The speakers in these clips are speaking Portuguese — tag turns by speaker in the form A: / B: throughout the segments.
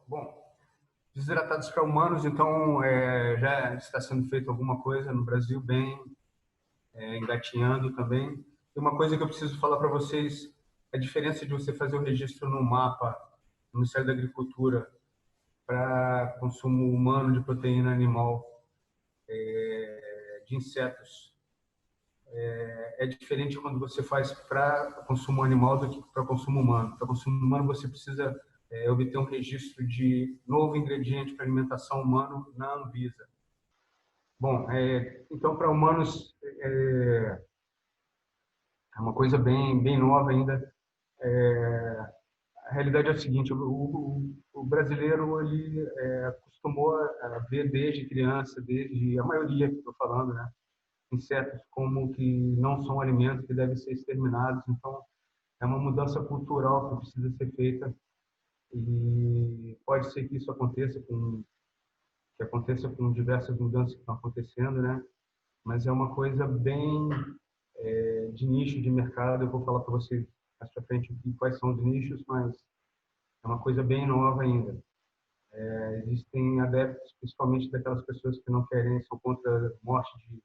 A: Bom, desidratados para humanos, então já está sendo feito alguma coisa no Brasil, bem engatinhando também. E uma coisa que eu preciso falar para vocês, a diferença de você fazer o registro no mapa, no Ministério da Agricultura, para consumo humano de proteína animal, de insetos, é diferente quando você faz para consumo animal do que para consumo humano. Para consumo humano, você precisa obter um registro de novo ingrediente para alimentação humana na Anvisa. Bom, então para humanos é uma coisa bem nova ainda. A realidade é a seguinte: o brasileiro ele acostumou a ver desde criança, desde a maioria que estou falando, né, insetos como que não são alimentos que devem ser exterminados. Então é uma mudança cultural que precisa ser feita e pode ser que isso aconteça com diversas mudanças que estão acontecendo, né? Mas é uma coisa bem de nicho de mercado. Eu vou falar para vocês mais para frente quais são os nichos, mas é uma coisa bem nova ainda. Existem adeptos, principalmente daquelas pessoas que não querem, são contra a morte de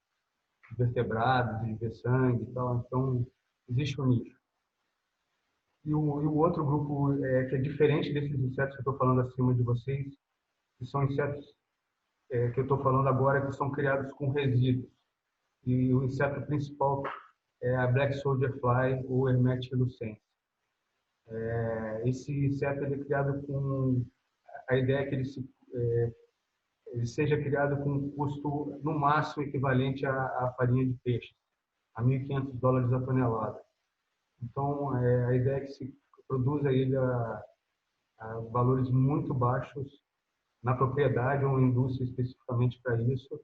A: vertebrados, de ver sangue e tal. Então, existe um nicho. E o outro grupo, que é diferente desses insetos que eu estou falando acima de vocês, que são insetos que eu estou falando agora, que são criados com resíduos. E o inseto principal é a Black Soldier Fly, ou Hermetic lucens. Esse inseto ele é criado com a ideia que ele seja criado com um custo no máximo equivalente à farinha de peixe, a US$ 1.500 a tonelada. Então, a ideia é que se produza ele a valores muito baixos na propriedade ou indústria especificamente para isso.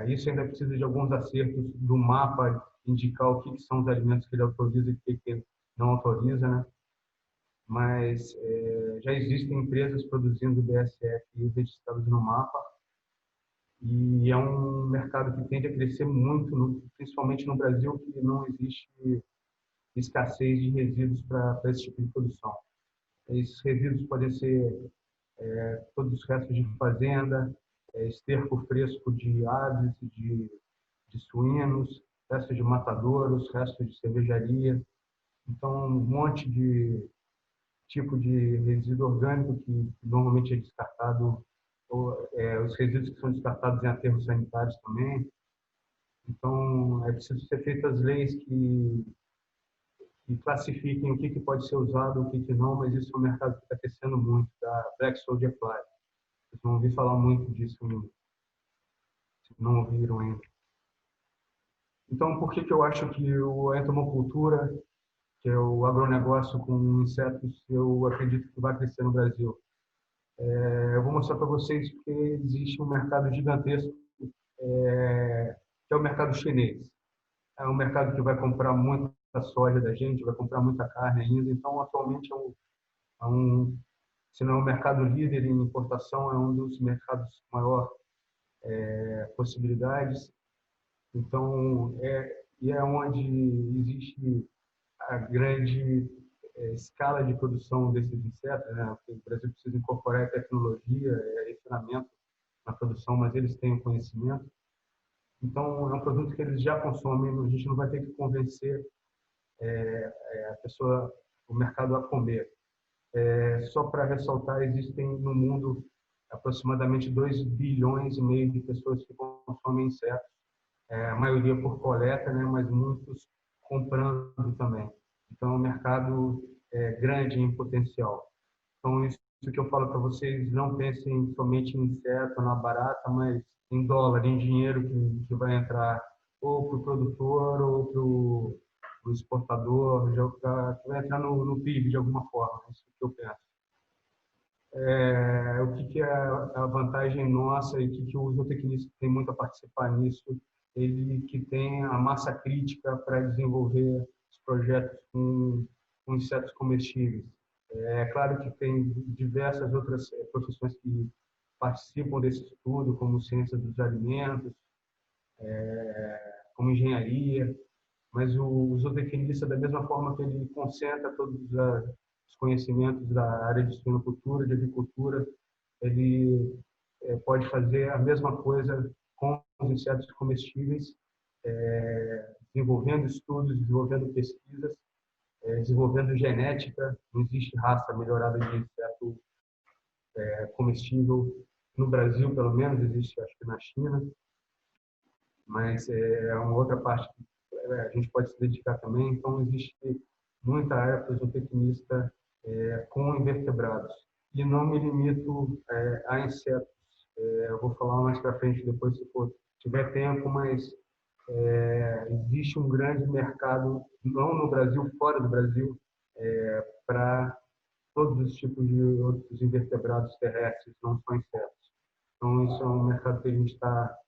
A: Isso ainda precisa de alguns acertos do mapa, indicar o que são os alimentos que ele autoriza e o que ele não autoriza, né? Mas já existem empresas produzindo BSF registrados no mapa e é um mercado que tende a crescer muito, principalmente no Brasil, que não existe escassez de resíduos para esse tipo de produção. Esses resíduos podem ser todos os restos de fazenda, esterco fresco de aves, de suínos, restos de matadouros, restos de cervejaria. Então, um monte de tipo de resíduo orgânico que normalmente é descartado, ou os resíduos que são descartados em aterros sanitários também. Então, é preciso ser feitas leis que classifiquem o que pode ser usado, o que não, mas isso é um mercado que está crescendo muito, da Black Soldier Fly. Vocês vão ouvir falar muito disso, se não ouviram ainda. Então, por que eu acho que a entomocultura, que é o agronegócio com insetos, eu acredito que vai crescer no Brasil? Eu vou mostrar para vocês que existe um mercado gigantesco, que é o mercado chinês. É um mercado que vai comprar muita soja da gente, vai comprar muita carne ainda. Então, atualmente, se não é o mercado líder em importação, é um dos mercados com maior possibilidades. Então, é onde existe a grande escala de produção desses insetos, né? O Brasil precisa incorporar tecnologia, refinamento na produção, mas eles têm o conhecimento. Então, é um produto que eles já consomem, a gente não vai ter que convencer a pessoa, o mercado a comer. Só para ressaltar, existem no mundo aproximadamente 2,5 bilhões de pessoas que consomem insetos, a maioria por coleta, né, mas muitos comprando também. Então, é um mercado grande em potencial. Então, isso que eu falo para vocês, não pensem somente em inseto, na barata, mas em dólar, em dinheiro que vai entrar ou para o produtor ou para o exportador, que vai entrar no PIB de alguma forma. É isso que eu penso. O que é a vantagem nossa e que o zootecnista tem muito a participar nisso, ele que tem a massa crítica para desenvolver os projetos com insetos comestíveis. É claro que tem diversas outras profissões que participam desse estudo, como ciência dos alimentos, como engenharia, mas o zootecnista, da mesma forma que ele concentra todos os os conhecimentos da área de suinocultura, de agricultura, ele pode fazer a mesma coisa com os insetos comestíveis, desenvolvendo estudos, desenvolvendo pesquisas, desenvolvendo genética. Não existe raça melhorada de inseto comestível no Brasil, pelo menos, existe acho que na China, mas é uma outra parte que a gente pode se dedicar também. Então, existe muita área para o zootecnista com invertebrados. E não me limito a insetos. Eu vou falar mais para frente depois, se for, tiver tempo, mas existe um grande mercado, não no Brasil, fora do Brasil, para todos os tipos de outros invertebrados terrestres, não só insetos. Então, isso é um mercado que a gente está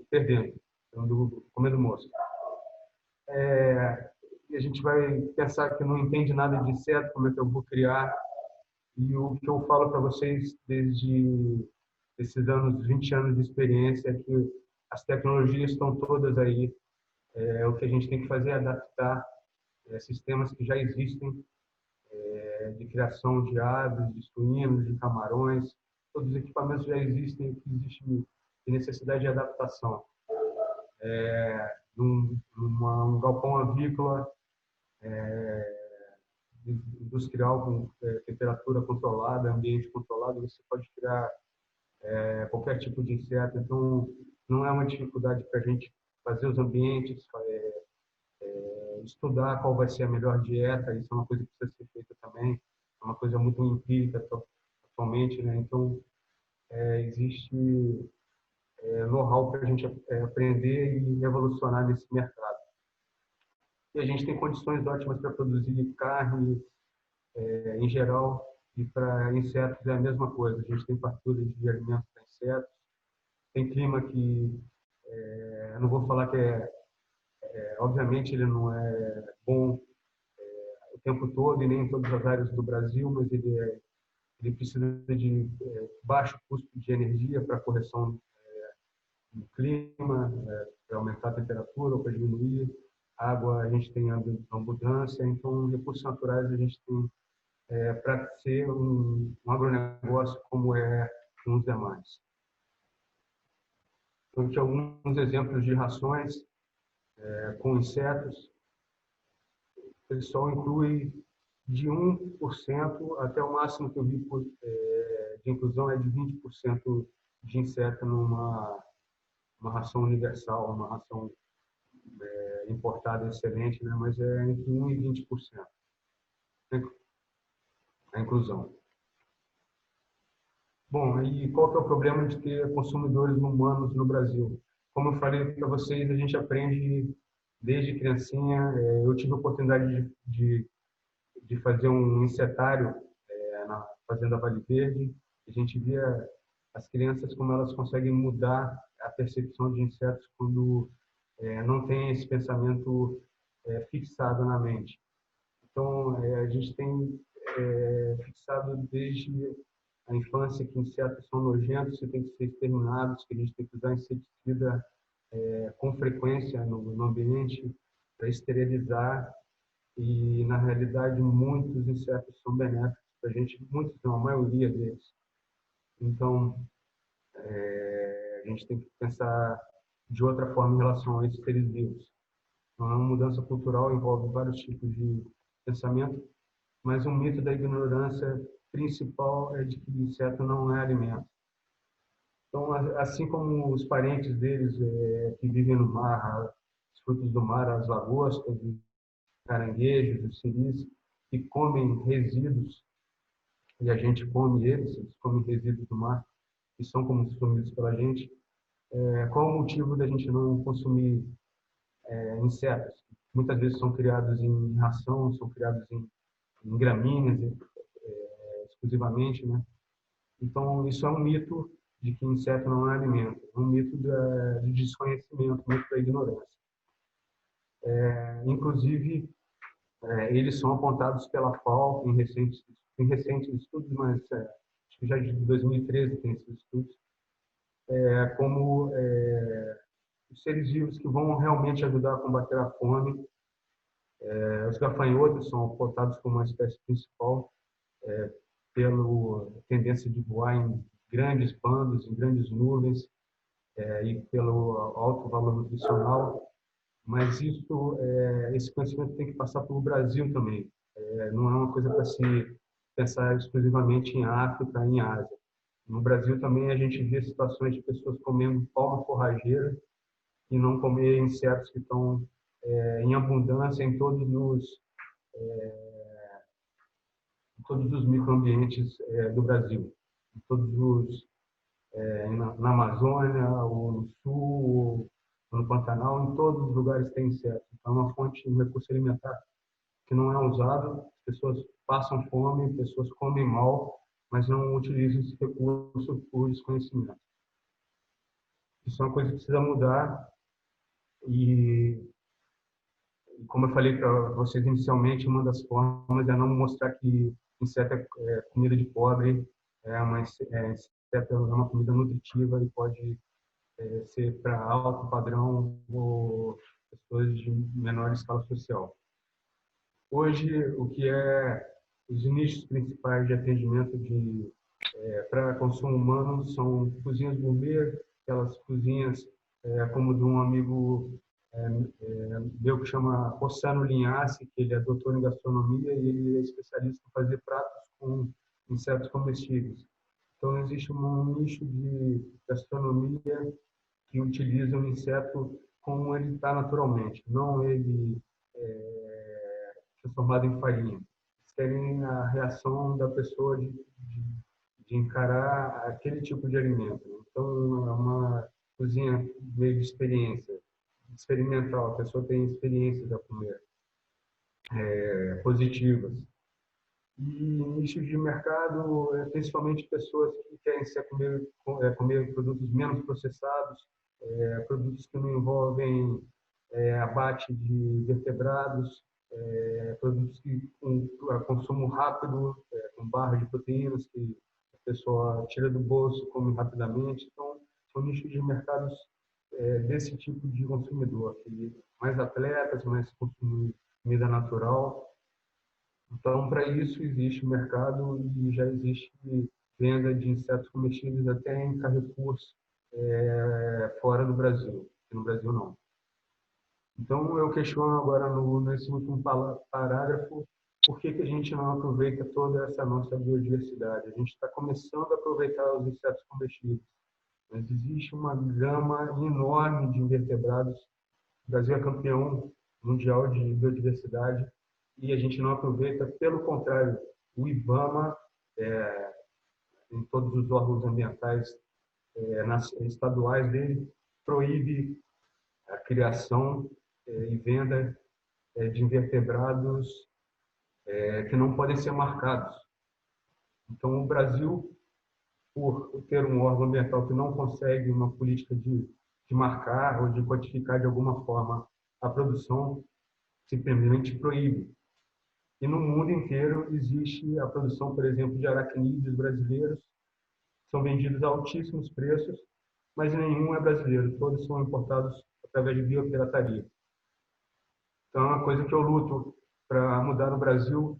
A: perdendo, comendo mosca. E a gente vai pensar que não entende nada de inseto, como é que eu vou criar. E o que eu falo para vocês desde esses 20 anos de experiência, é que as tecnologias estão todas aí. O que a gente tem que fazer é adaptar sistemas que já existem, de criação de aves, de suínos, de camarões. Todos os equipamentos já existem, que existe necessidade de adaptação. Um galpão avícola industrial com temperatura controlada, ambiente controlado, você pode criar qualquer tipo de inseto. Então, não é uma dificuldade para a gente fazer os ambientes, estudar qual vai ser a melhor dieta. Isso é uma coisa que precisa ser feita também. É uma coisa muito empírica atualmente, né? Então, existe know-how para a gente aprender e evolucionar nesse mercado. E a gente tem condições ótimas para produzir carne, em geral, e para insetos é a mesma coisa. A gente tem fartura de alimentos para insetos. Tem clima que, eu não vou falar que obviamente ele não é bom o tempo todo e nem em todas as áreas do Brasil, mas ele precisa de baixo custo de energia para correção do clima, para aumentar a temperatura ou para diminuir. Água a gente tem abundância, então recursos naturais a gente tem para ser um agronegócio como é uns demais. Então, aqui alguns exemplos de rações com insetos. O pessoal inclui de 1% até o máximo que eu vi de inclusão é de 20% de inseto numa ração universal, uma ração importada excelente, né? Mas é entre 1% e 20% a inclusão. Bom, e qual que é o problema de ter consumidores humanos no Brasil? Como eu falei para vocês, a gente aprende desde criancinha. Eu tive a oportunidade de fazer um insetário na Fazenda Vale Verde. A gente via as crianças como elas conseguem mudar a percepção de insetos quando não tem esse pensamento fixado na mente. Então, a gente tem fixado desde a infância que insetos são nojentos, que têm que ser exterminados, que a gente tem que usar inseticida com frequência no ambiente para esterilizar. E, na realidade, muitos insetos são benéficos para a gente, muitos não, a maioria deles. Então, a gente tem que pensar de outra forma em relação a esses seres vivos. Então, a mudança cultural envolve vários tipos de pensamento, mas um mito da ignorância principal é de que o inseto não é alimento. Então, assim como os parentes deles que vivem no mar, os frutos do mar, as lagostas, os caranguejos, os siris, que comem resíduos, e a gente come eles comem resíduos do mar, que são consumidos pela gente. Qual o motivo da gente não consumir insetos? Muitas vezes são criados em ração, são criados em gramíneas, exclusivamente, né? Então, isso é um mito de que inseto não é alimento, é um mito de desconhecimento, um mito da ignorância. Inclusive, eles são apontados pela FAO em recentes estudos, mas acho que já de 2013 tem esses estudos, como os seres vivos que vão realmente ajudar a combater a fome Os gafanhotos são apontados como uma espécie principal pela tendência de voar em grandes bandos, em grandes nuvens, e pelo alto valor nutricional. Mas esse conhecimento tem que passar pelo Brasil também. Não é uma coisa para se pensar exclusivamente em África, em Ásia. No Brasil também a gente vê situações de pessoas comendo palma forrageira e não comer insetos que estão em abundância em todos os microambientes do Brasil, em todos na Amazônia, ou no Sul, ou no Pantanal, em todos os lugares tem insetos. Então, é uma fonte, um recurso alimentar que não é usado, as pessoas passam fome, pessoas comem mal, mas não utilizam esse recurso por desconhecimento. Isso é uma coisa que precisa mudar e, como eu falei para vocês inicialmente, uma das formas é não mostrar que inseto é comida de pobre, inseto é uma comida nutritiva e pode ser para alto padrão ou pessoas de menor escala social. Hoje, o que os nichos principais de atendimento para consumo humano são cozinhas gourmet, aquelas cozinhas como de um amigo meu que chama Rossano Linhaci, que ele é doutor em gastronomia e ele é especialista em fazer pratos com insetos comestíveis. Então, existe um nicho de gastronomia que utiliza o inseto como ele está naturalmente, não ele transformado em farinha. Eles querem a reação da pessoa de encarar aquele tipo de alimento. Então, é uma cozinha meio de experiência, experimental. A pessoa tem experiências a comer, positivas. E nicho de mercado, principalmente pessoas que querem comer produtos menos processados, produtos que não envolvem abate de vertebrados, produtos com consumo rápido, com barras de proteínas que a pessoa tira do bolso, come rapidamente. Então, são nichos de mercados desse tipo de consumidor, que mais atletas, mais consumir comida natural. Então, para isso existe mercado e já existe venda de insetos comestíveis até em Carrefours fora do Brasil. No Brasil, não. Então, eu questiono agora, nesse último parágrafo, por que a gente não aproveita toda essa nossa biodiversidade? A gente está começando a aproveitar os insetos comestíveis, mas existe uma gama enorme de invertebrados. O Brasil é campeão mundial de biodiversidade e a gente não aproveita. Pelo contrário, o IBAMA, em todos os órgãos ambientais estaduais dele, proíbe a criação e venda de invertebrados que não podem ser marcados. Então, o Brasil, por ter um órgão ambiental que não consegue uma política de marcar ou de quantificar de alguma forma a produção, simplesmente proíbe. E no mundo inteiro existe a produção, por exemplo, de aracnídeos brasileiros, que são vendidos a altíssimos preços, mas nenhum é brasileiro, todos são importados através de biopirataria. Então, é uma coisa que eu luto para mudar no Brasil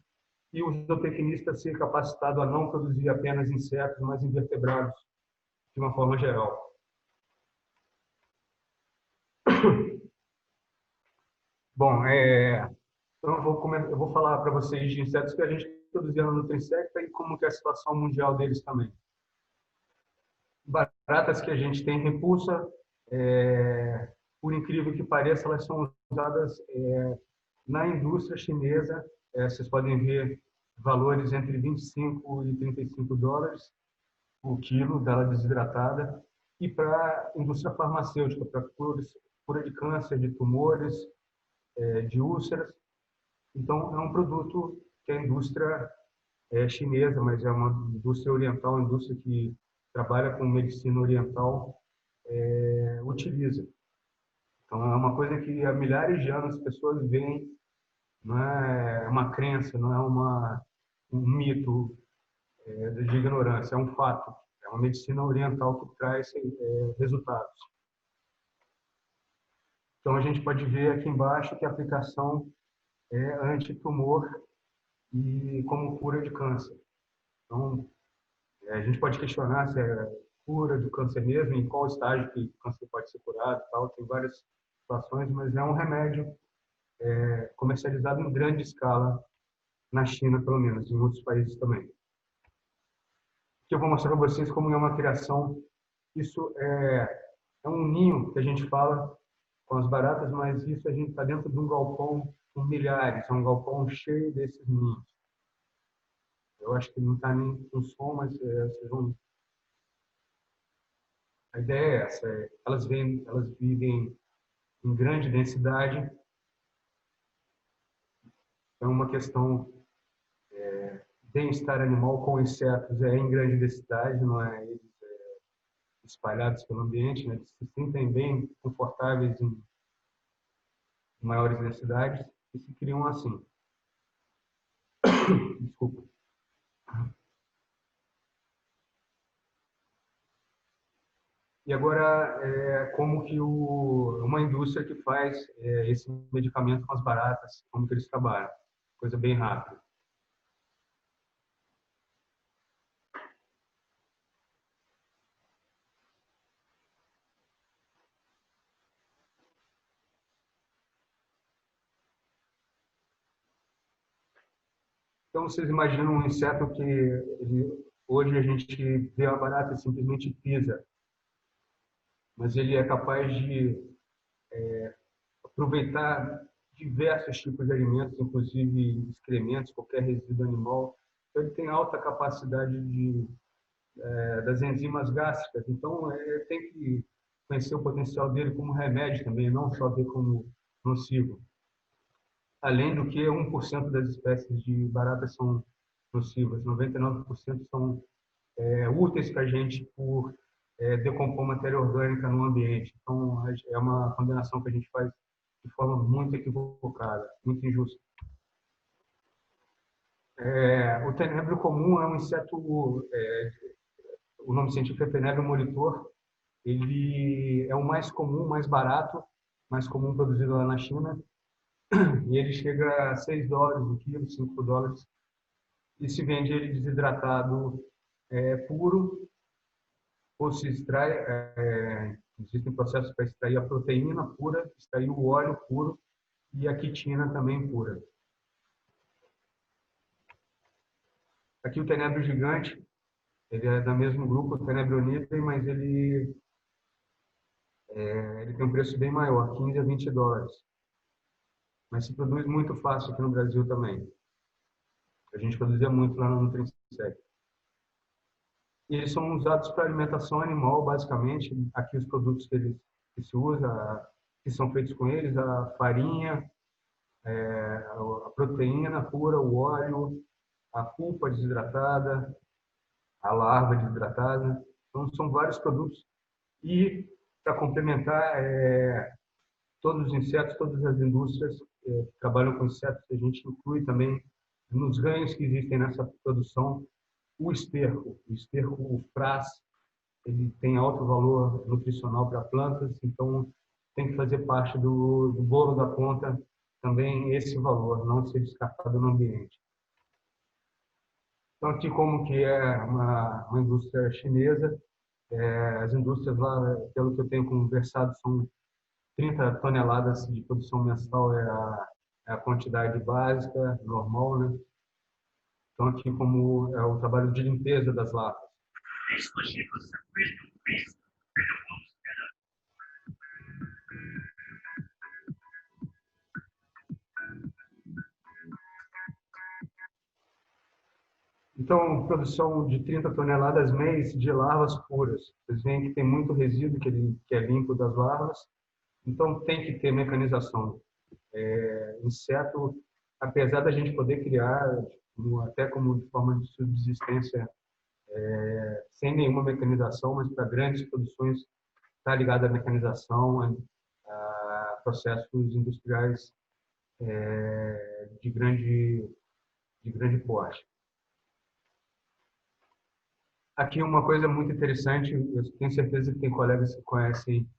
A: e o zootecnista ser capacitado a não produzir apenas insetos, mas invertebrados, de uma forma geral. Bom, então eu vou falar para vocês de insetos que a gente produzia no Nutrinsecta e como que é a situação mundial deles também. Baratas que a gente tem repulsa, por incrível que pareça, elas são usadas na indústria chinesa. Vocês podem ver valores entre 25 e 35 dólares o quilo dela desidratada, e para a indústria farmacêutica, para cura de câncer, de tumores, de úlceras. Então, é um produto que a indústria chinesa, mas é uma indústria oriental, uma indústria que trabalha com medicina oriental, utiliza. Então, é uma coisa que há milhares de anos as pessoas veem, não é uma crença, não é um mito de ignorância, é um fato. É uma medicina oriental que traz resultados. Então, a gente pode ver aqui embaixo que a aplicação é antitumor e como cura de câncer. Então, a gente pode questionar se é cura do câncer mesmo, em qual estágio que o câncer pode ser curado, tal. Tem várias situações, mas é um remédio comercializado em grande escala na China, pelo menos, em outros países também. Que eu vou mostrar para vocês como é uma criação. Isso é um ninho que a gente fala com as baratas, mas isso a gente está dentro de um galpão com milhares, é um galpão cheio desses ninhos. Eu acho que não está nem com som, mas vocês vão. A ideia é essa: elas vivem em grande densidade. É uma questão bem-estar animal com insetos em grande densidade, não é eles espalhados pelo ambiente, né? Eles se sentem bem confortáveis em maiores densidades e se criam assim. Desculpa. E agora, como que uma indústria que faz esse medicamento com as baratas, como que eles trabalham? Coisa bem rápida. Então, vocês imaginam um inseto que hoje a gente vê a barata e simplesmente pisa, mas ele é capaz de aproveitar diversos tipos de alimentos, inclusive excrementos, qualquer resíduo animal. Então, ele tem alta capacidade das enzimas gástricas. Então, tem que conhecer o potencial dele como remédio também, não só ver como nocivo. Além do que 1% das espécies de baratas são nocivas, 99% são úteis para a gente por decompor matéria orgânica no ambiente. Então, é uma condenação que a gente faz de forma muito equivocada, muito injusta. O tenebro comum é um inseto, o nome científico é Tenebro molitor. Ele é o mais comum, mais comum produzido lá na China, e ele chega a $6 o quilo, $5, e se vende ele desidratado puro, ou se extrai, existem processos para extrair a proteína pura, extrair o óleo puro e a quitina também pura. Aqui o tenebro gigante, ele é do mesmo grupo, o tenebro nidem, mas ele tem um preço bem maior, $15 a $20. Mas se produz muito fácil aqui no Brasil também. A gente produzia muito lá no Nutrinsec. E eles são usados para alimentação animal, basicamente. Aqui os produtos que se usa, que são feitos com eles, a farinha, a proteína pura, o óleo, a pulpa desidratada, a larva desidratada. Então, são vários produtos. E, para complementar, todos os insetos, todas as indústrias que trabalham com insetos, a gente inclui também nos ganhos que existem nessa produção o esterco. O esterco, o frass, ele tem alto valor nutricional para plantas, então tem que fazer parte do bolo da conta também esse valor, não ser descartado no ambiente. Então, aqui como que é uma indústria chinesa, as indústrias lá, pelo que eu tenho conversado, são 30 toneladas de produção mensal é a quantidade básica, normal, né? Então, aqui como é o trabalho de limpeza das latas. Então, produção de 30 toneladas mês de larvas puras. Vocês veem que tem muito resíduo que é limpo das larvas, então tem que ter mecanização. Inseto, apesar da gente poder criar, até como de forma de subsistência, sem nenhuma mecanização, mas para grandes produções está ligado à mecanização, a processos industriais de grande porte. Aqui uma coisa muito interessante, eu tenho certeza que tem colegas que conhecem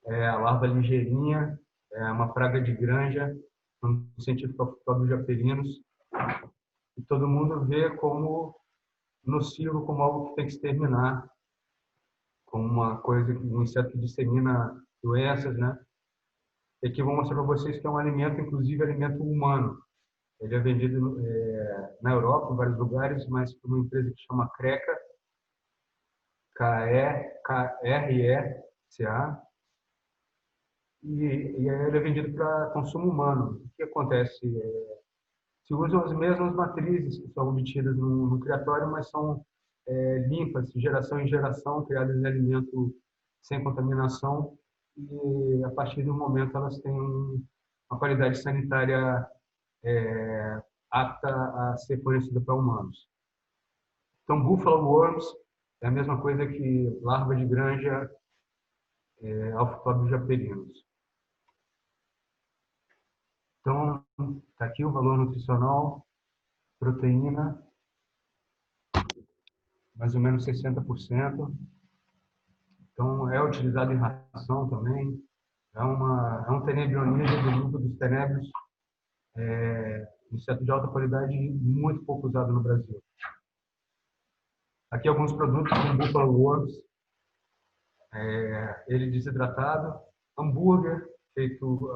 A: a larva ligeirinha, é uma praga de granja. no científico Aftóbios japerinos, e todo mundo vê como nocivo, como algo que tem que exterminar, como uma coisa, um inseto que dissemina doenças, né? E aqui eu vou mostrar para vocês que é um alimento, inclusive alimento humano. Ele é vendido na Europa, em vários lugares, mas por uma empresa que chama Kreca, Kreca, e ele é vendido para consumo humano. O que acontece? Se usam as mesmas matrizes que são obtidas no criatório, mas são limpas, de geração em geração, criadas em alimento sem contaminação, e a partir do momento elas têm uma qualidade sanitária apta a ser fornecida para humanos. Então, buffalo worms é a mesma coisa que larva de granja, Alphotobius japerinos. Então, está aqui o valor nutricional, proteína, mais ou menos 60%. Então, é utilizado em ração também. É um tenebrionídeo do grupo dos tenébrios, inseto de alta qualidade e muito pouco usado no Brasil. Aqui alguns produtos com buffalo worms, ele desidratado, hambúrguer feito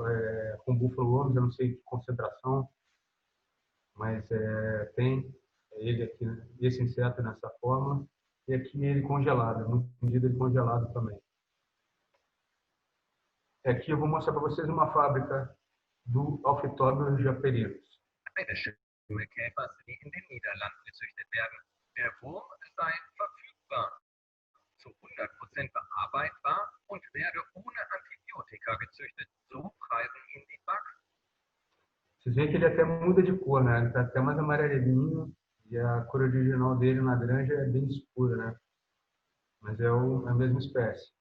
A: com buffalo worms, eu não sei que concentração, mas tem ele aqui, esse inseto nessa forma, e aqui ele congelado, muito vendido ele congelado também. Aqui eu vou mostrar para vocês uma fábrica do Alphotobius japerinos.
B: Eine Stimme Käfers, die in den Niederlanden gezüchtet werden. Der Wurm sei verfügbar, zu 100% bearbeitbar und werde ohne Antibiotika gezüchtet. So preisen ihn die Bugs.
A: Vocês veem que ele até muda de cor, né? Ele está até mais amarelinho e a cor original dele na granja é bem escura, né? Mas é a mesma espécie.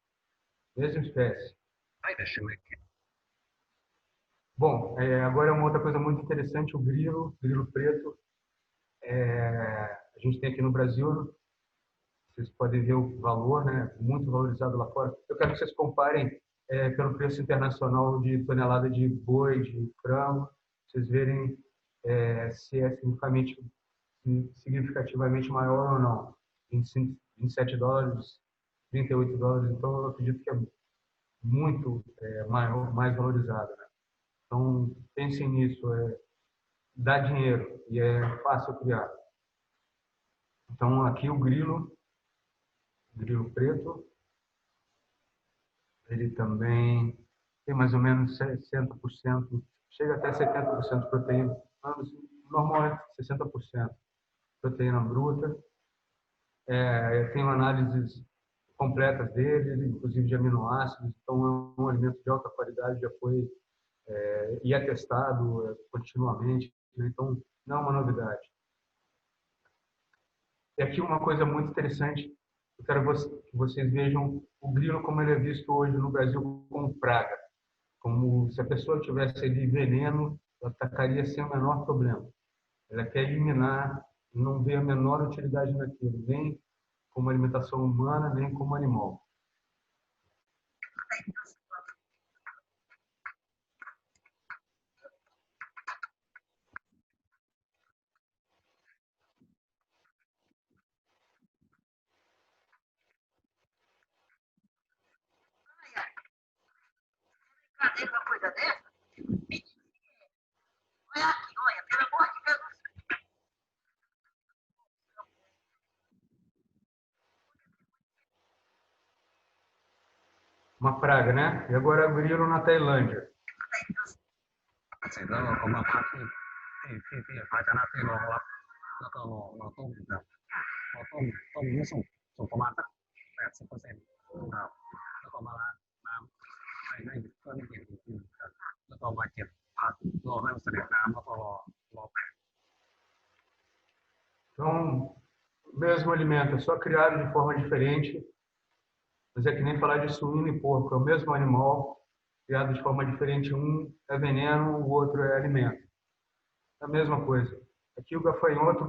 A: Mesma espécie.
B: Eine Stimme Käfers.
A: Bom, agora uma outra coisa muito interessante, o grilo preto. A gente tem aqui no Brasil, vocês podem ver o valor, né? Muito valorizado lá fora. Eu quero que vocês comparem pelo preço internacional de tonelada de boi, de frango, vocês verem se é significativamente maior ou não. 27 dólares, 38 dólares, então eu acredito que é muito maior, mais valorizado, né? Então, pensem nisso, dá dinheiro e é fácil criar. Então, aqui o grilo preto, ele também tem mais ou menos 60%, chega até 70% de proteína, normalmente 60% proteína bruta. Eu tenho análises completas dele, inclusive de aminoácidos, então é um alimento de alta qualidade, já foi e é testado continuamente, então não é uma novidade. E aqui uma coisa muito interessante, eu quero que vocês vejam o grilo como ele é visto hoje no Brasil como praga, como se a pessoa tivesse ali veneno, ela atacaria sem o menor problema. Ela quer eliminar, não vê a menor utilidade naquilo, nem como alimentação humana, nem como animal.
C: Fazer uma coisa dessa? Olha aqui, olha, pelo amor de Deus.
A: Uma praga, né? E agora o grilo na Tailândia.
B: เสร็จแล้วเราก็มาพักที่ภาชนะที่รองรับ แล้วก็เราต้มแบบเราต้มไม่สุกประมาณสัก 80% ครับแล้วก็มาล้างน้ำให้เพื่อไม่เก็บอีกครับแล้วก็มาเก็บผักรอให้มันเสด็จน้ำแล้วก็รอแป๊บ
A: Então, o mesmo alimento, é só criado de forma diferente, mas é que nem falar de suíno e porco, é o mesmo animal, criado de forma diferente, um é veneno, o outro é alimento. É a mesma coisa. Aqui o gafanhoto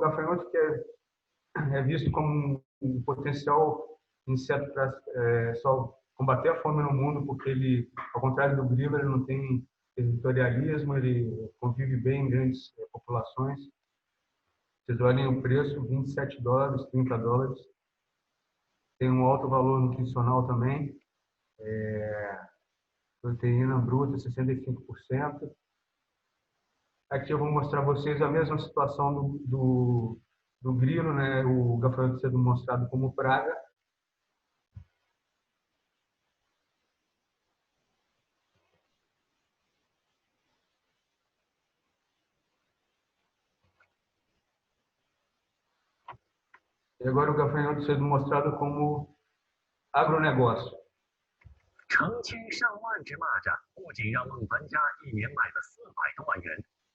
A: que é visto como um potencial inseto para só combater a fome no mundo, porque ele, ao contrário do grilo, ele não tem territorialismo, ele convive bem em grandes populações. Vocês olhem o preço, $27, $30. Tem um alto valor nutricional também. Proteína bruta, 65%. Aqui eu vou mostrar a vocês a mesma situação do grilo, né? O gafanhoto sendo mostrado como praga. E agora o gafanhoto sendo mostrado como agronegócio.
B: 成千上万只蚂蚱不仅让孟凡家一年卖了400多万元，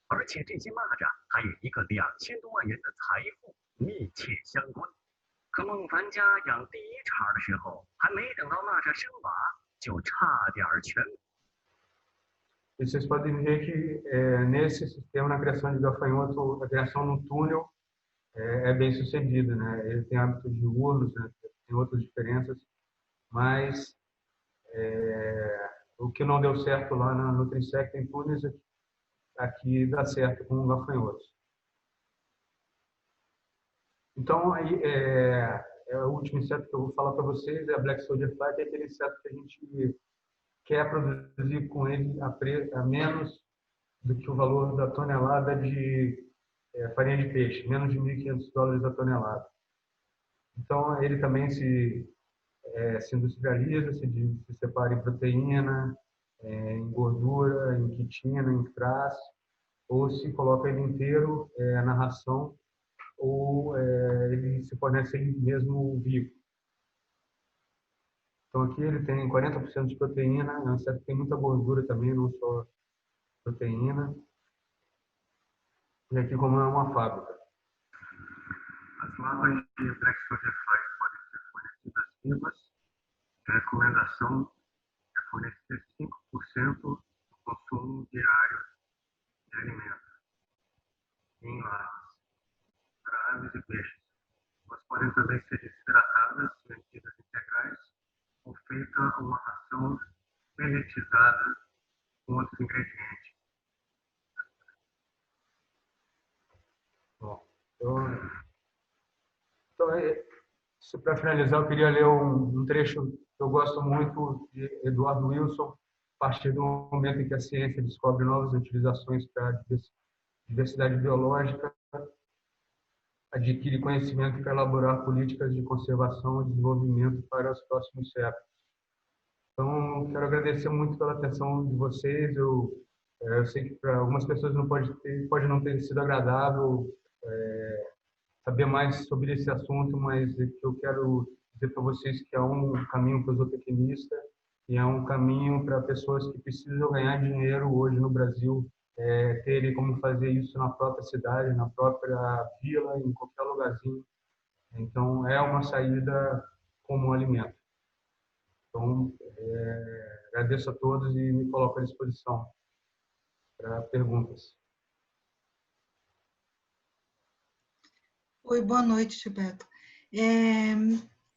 B: 而且这些蚂蚱还与一个2000多万元的财富密切相关。可孟凡家养第一茬的时候，还没等到蚂蚱生娃，就差点全。
A: E vocês podem ver que nesse sistema, na criação de gafanhoto, a criação no túnel é bem sucedida, né? Ele tem hábitos diurnos, né? Tem outras diferenças, mas o que não deu certo lá no Trinsec em Tunis, aqui dá certo com gafanhotos. Então, aí, o último inseto que eu vou falar para vocês é a Black Soldier Fly, que é aquele inseto que a gente quer produzir com ele a menos do que o valor da tonelada de farinha de peixe, menos de $1.500 a tonelada. Então, ele também se industrializa, se separa em proteína, em gordura, em quitina, em cras, ou se coloca ele inteiro na ração, ou ele se fornece ele mesmo vivo. Então aqui ele tem 40% de proteína, é um inseto que tem muita gordura também, não só proteína. E aqui como é uma fábrica. As larvas de Black Soldier Fly podem ser fornecidas vivas. A recomendação é fornecer 5% do consumo diário de alimentos em larvas para aves e peixes. Elas podem também ser desidratadas, vendidas integrais, ou feita uma ração peletizada com outros ingredientes. Bom, então para finalizar, eu queria ler um trecho que eu gosto muito de Eduardo Wilson, a partir do momento em que a ciência descobre novas utilizações para a diversidade biológica, adquire conhecimento para elaborar políticas de conservação e desenvolvimento para os próximos séculos. Então, quero agradecer muito pela atenção de vocês. Eu sei que para algumas pessoas pode não ter sido agradável saber mais sobre esse assunto, mas eu quero dizer para vocês que é um caminho para o zootecnista e é um caminho para pessoas que precisam ganhar dinheiro hoje no Brasil, terem como fazer isso na própria cidade, na própria vila, em qualquer lugarzinho. Então, é uma saída como alimento. Então, agradeço a todos e me coloco à disposição para perguntas.
D: Oi, boa noite, Gilberto.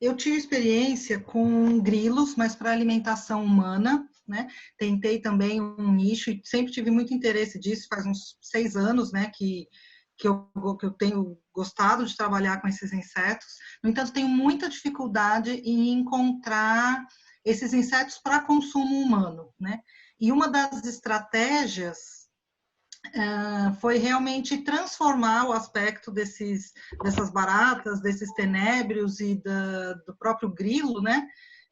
D: Eu tive experiência com grilos, mas para alimentação humana, né? Tentei também um nicho e sempre tive muito interesse disso, faz uns 6 anos, né, que eu tenho gostado de trabalhar com esses insetos. No entanto, tenho muita dificuldade em encontrar esses insetos para consumo humano, né? E uma das estratégias foi realmente transformar o aspecto dessas baratas, desses tenébrios e do próprio grilo, né,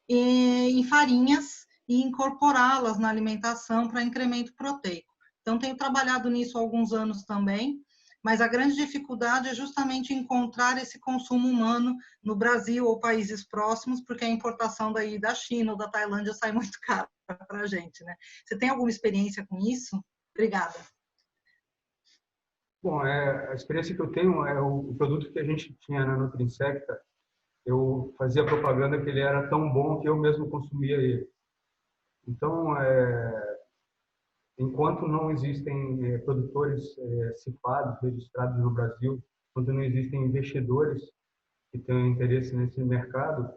D: em farinhas e incorporá-las na alimentação para incremento proteico. Então, tenho trabalhado nisso há alguns anos também, mas a grande dificuldade é justamente encontrar esse consumo humano no Brasil ou países próximos, porque a importação daí da China ou da Tailândia sai muito cara para a gente, né? Você tem alguma experiência com isso? Obrigada.
A: Bom, a experiência que eu tenho é o produto que a gente tinha na Nutrinsecta. Eu fazia propaganda que ele era tão bom que eu mesmo consumia ele. Então, enquanto não existem produtores CIFADs registrados no Brasil, quando não existem investidores que tenham interesse nesse mercado,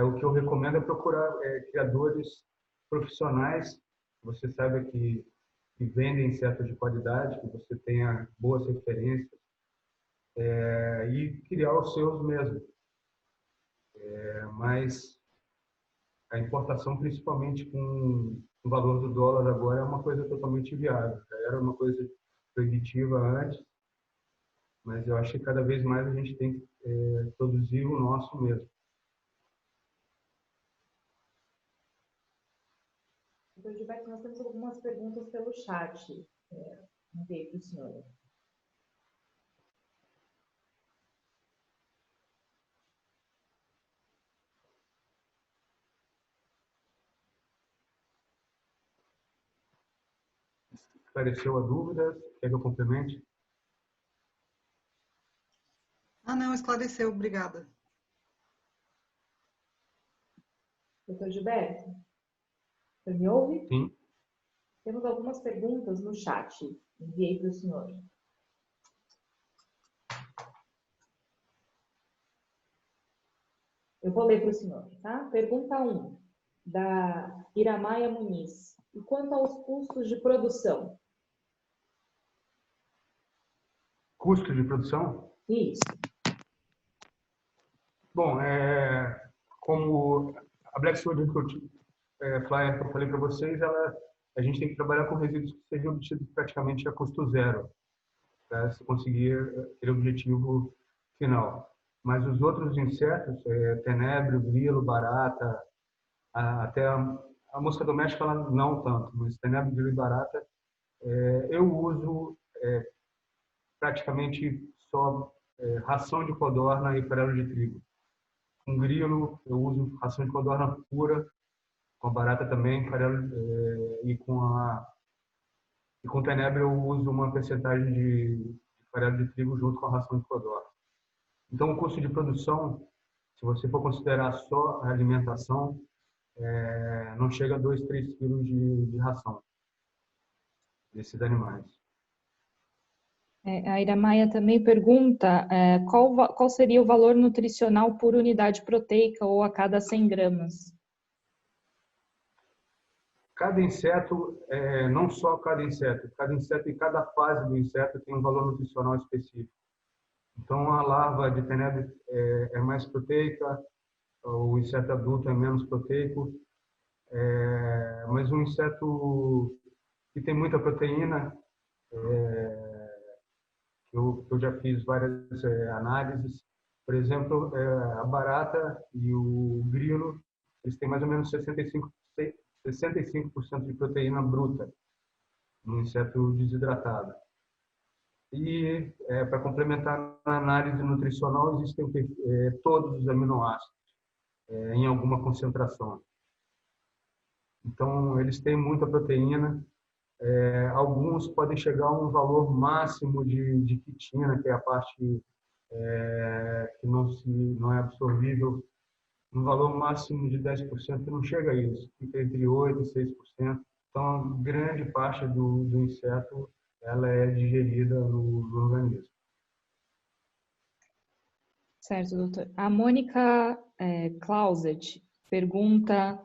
A: o que eu recomendo é procurar criadores profissionais você saiba que vendem insetos de qualidade, que você tenha boas referências, e criar os seus mesmo. Mas a importação, principalmente com o valor do dólar agora, é uma coisa totalmente viável. Já era uma coisa proibitiva antes, mas eu acho que cada vez mais a gente tem que produzir o nosso mesmo.
E: Doutor Gilberto, nós temos algumas perguntas pelo chat. Enviei para o senhor.
A: Esclareceu a dúvida? Quer que eu complemente?
D: Ah, não, esclareceu, obrigada.
E: Doutor Gilberto, você me ouve?
A: Sim.
E: Temos algumas perguntas no chat. Enviei para o senhor. Eu vou ler para o senhor, tá? Pergunta 1, da Iramaia Muniz. E quanto aos custos de produção?
A: Custo de produção?
E: Isso.
A: Bom, como a Black Soldier Flyer que eu falei para vocês, a gente tem que trabalhar com resíduos que sejam obtidos praticamente a custo zero, para se conseguir aquele objetivo final. Mas os outros insetos, tenebro, grilo, barata, até a mosca doméstica, ela não tanto, mas tenebro, grilo e barata, eu uso praticamente só ração de codorna e farelo de trigo. Com grilo, eu uso ração de codorna pura, com a barata também, farelo, e com tenebra eu uso uma percentagem de farelo de trigo junto com a ração de codorna. Então, o custo de produção, se você for considerar só a alimentação, não chega a 2, 3 quilos de ração desses animais.
E: A Iramaia também pergunta qual seria o valor nutricional por unidade proteica ou a cada 100 gramas?
A: Cada inseto, não só cada inseto em cada fase do inseto tem um valor nutricional específico. Então, a larva de tenebro é mais proteica, o inseto adulto é menos proteico, mas um inseto que tem muita proteína, eu já fiz várias análises, por exemplo, a barata e o grilo, eles têm mais ou menos 65% de proteína bruta no inseto desidratado. E, para complementar a análise nutricional, existem todos os aminoácidos em alguma concentração. Então, eles têm muita proteína. Alguns podem chegar a um valor máximo de quitina, que é a parte que não é absorvível, um valor máximo de 10%, que não chega a isso, fica entre 8% e 6%. Então, grande parte do inseto ela é digerida no organismo.
E: Certo, doutor. A Mônica Clauset pergunta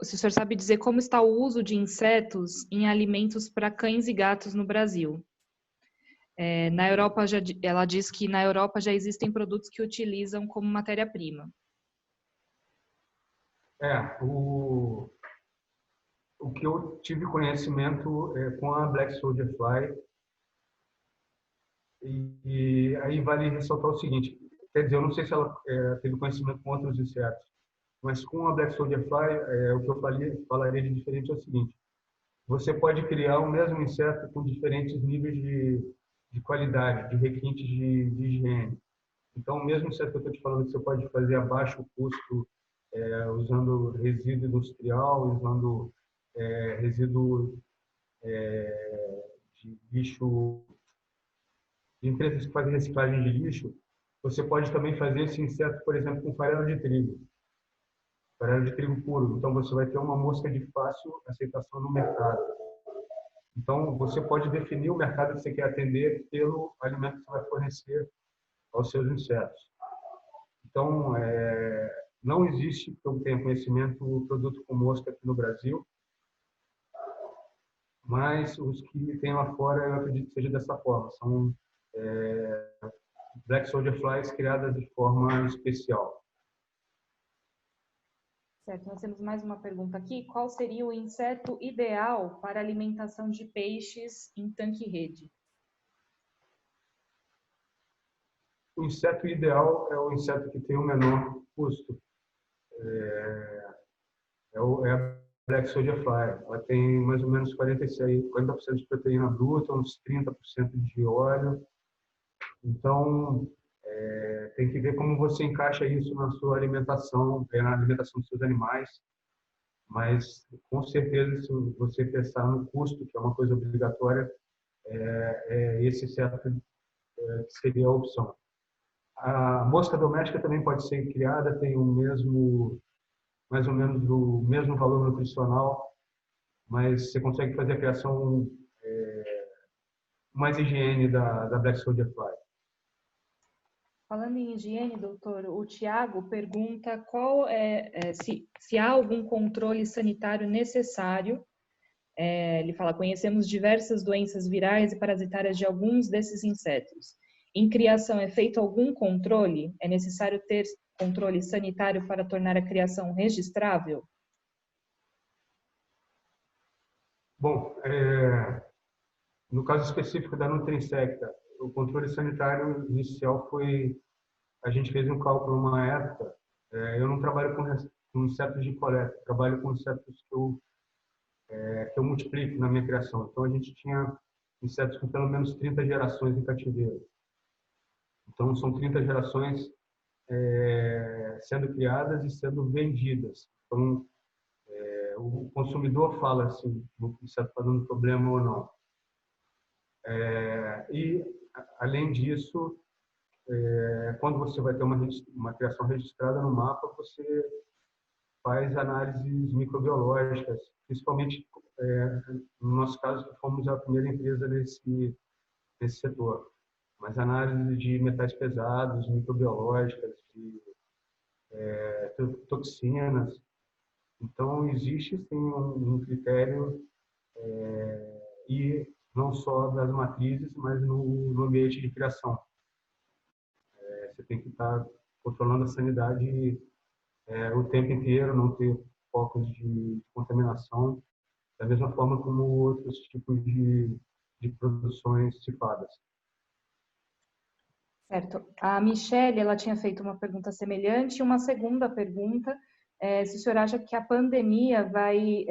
E: se o senhor sabe dizer como está o uso de insetos em alimentos para cães e gatos no Brasil. Na Europa, ela diz que na Europa já existem produtos que utilizam como matéria-prima.
A: O que eu tive conhecimento com a Black Soldier Fly, e aí vale ressaltar o seguinte, quer dizer, eu não sei se ela teve conhecimento com outros insetos, mas com a Black Soldier Fly, o que eu falaria de diferente é o seguinte: você pode criar o mesmo inseto com diferentes níveis de qualidade, de requintes de higiene. Então, o mesmo inseto que eu estou te falando que você pode fazer a baixo custo, usando resíduo industrial, usando resíduo de lixo, de empresas que fazem reciclagem de lixo, você pode também fazer esse inseto, por exemplo, com farelo de trigo puro. Então, você vai ter uma mosca de fácil aceitação no mercado. Então, você pode definir o mercado que você quer atender pelo alimento que você vai fornecer aos seus insetos. Então, não existe, que eu tenha conhecimento, produto com mosca aqui no Brasil. mas os que tem lá fora eu acredito que seja dessa forma. São Black Soldier Flies criadas de forma especial.
E: Certo, nós temos mais uma pergunta aqui. Qual seria o inseto ideal para alimentação de peixes em tanque-rede?
A: O inseto ideal é o inseto que tem o menor custo. É a Black Soldier Fly. Ela tem mais ou menos 40% de proteína bruta, uns 30% de óleo. Então, tem que ver como você encaixa isso na sua alimentação, na alimentação dos seus animais. Mas, com certeza, se você pensar no custo, que é uma coisa obrigatória, esse inseto seria a opção. A mosca doméstica também pode ser criada, tem mais ou menos o mesmo valor nutricional, mas você consegue fazer a criação mais higiene da Black Soldier Fly.
E: Falando em higiene, doutor, o Tiago pergunta se há algum controle sanitário necessário. Ele fala, conhecemos diversas doenças virais e parasitárias de alguns desses insetos. Em criação, é feito algum controle? É necessário ter controle sanitário para tornar a criação registrável?
A: Bom, no caso específico da Nutrinsecta, o controle sanitário inicial a gente fez um cálculo numa época, eu não trabalho com insetos de coleta, trabalho com insetos que eu multiplico na minha criação. Então, a gente tinha insetos com pelo menos 30 gerações em cativeiro. Então, são 30 gerações sendo criadas e sendo vendidas. Então, o consumidor fala se o inseto está dando problema ou não. E, além disso, quando você vai ter uma criação registrada no mapa, você faz análises microbiológicas, principalmente no nosso caso, que fomos a primeira empresa nesse setor. Mas análises de metais pesados, microbiológicas, de toxinas. Então, existe sim um critério, e não só das matrizes, mas no ambiente de criação. Você tem que estar controlando a sanidade o tempo inteiro, não ter focos de contaminação, da mesma forma como outros tipos de produções tipadas.
E: Certo. A Michelle, ela tinha feito uma pergunta semelhante. Uma segunda pergunta, se o senhor acha que a pandemia vai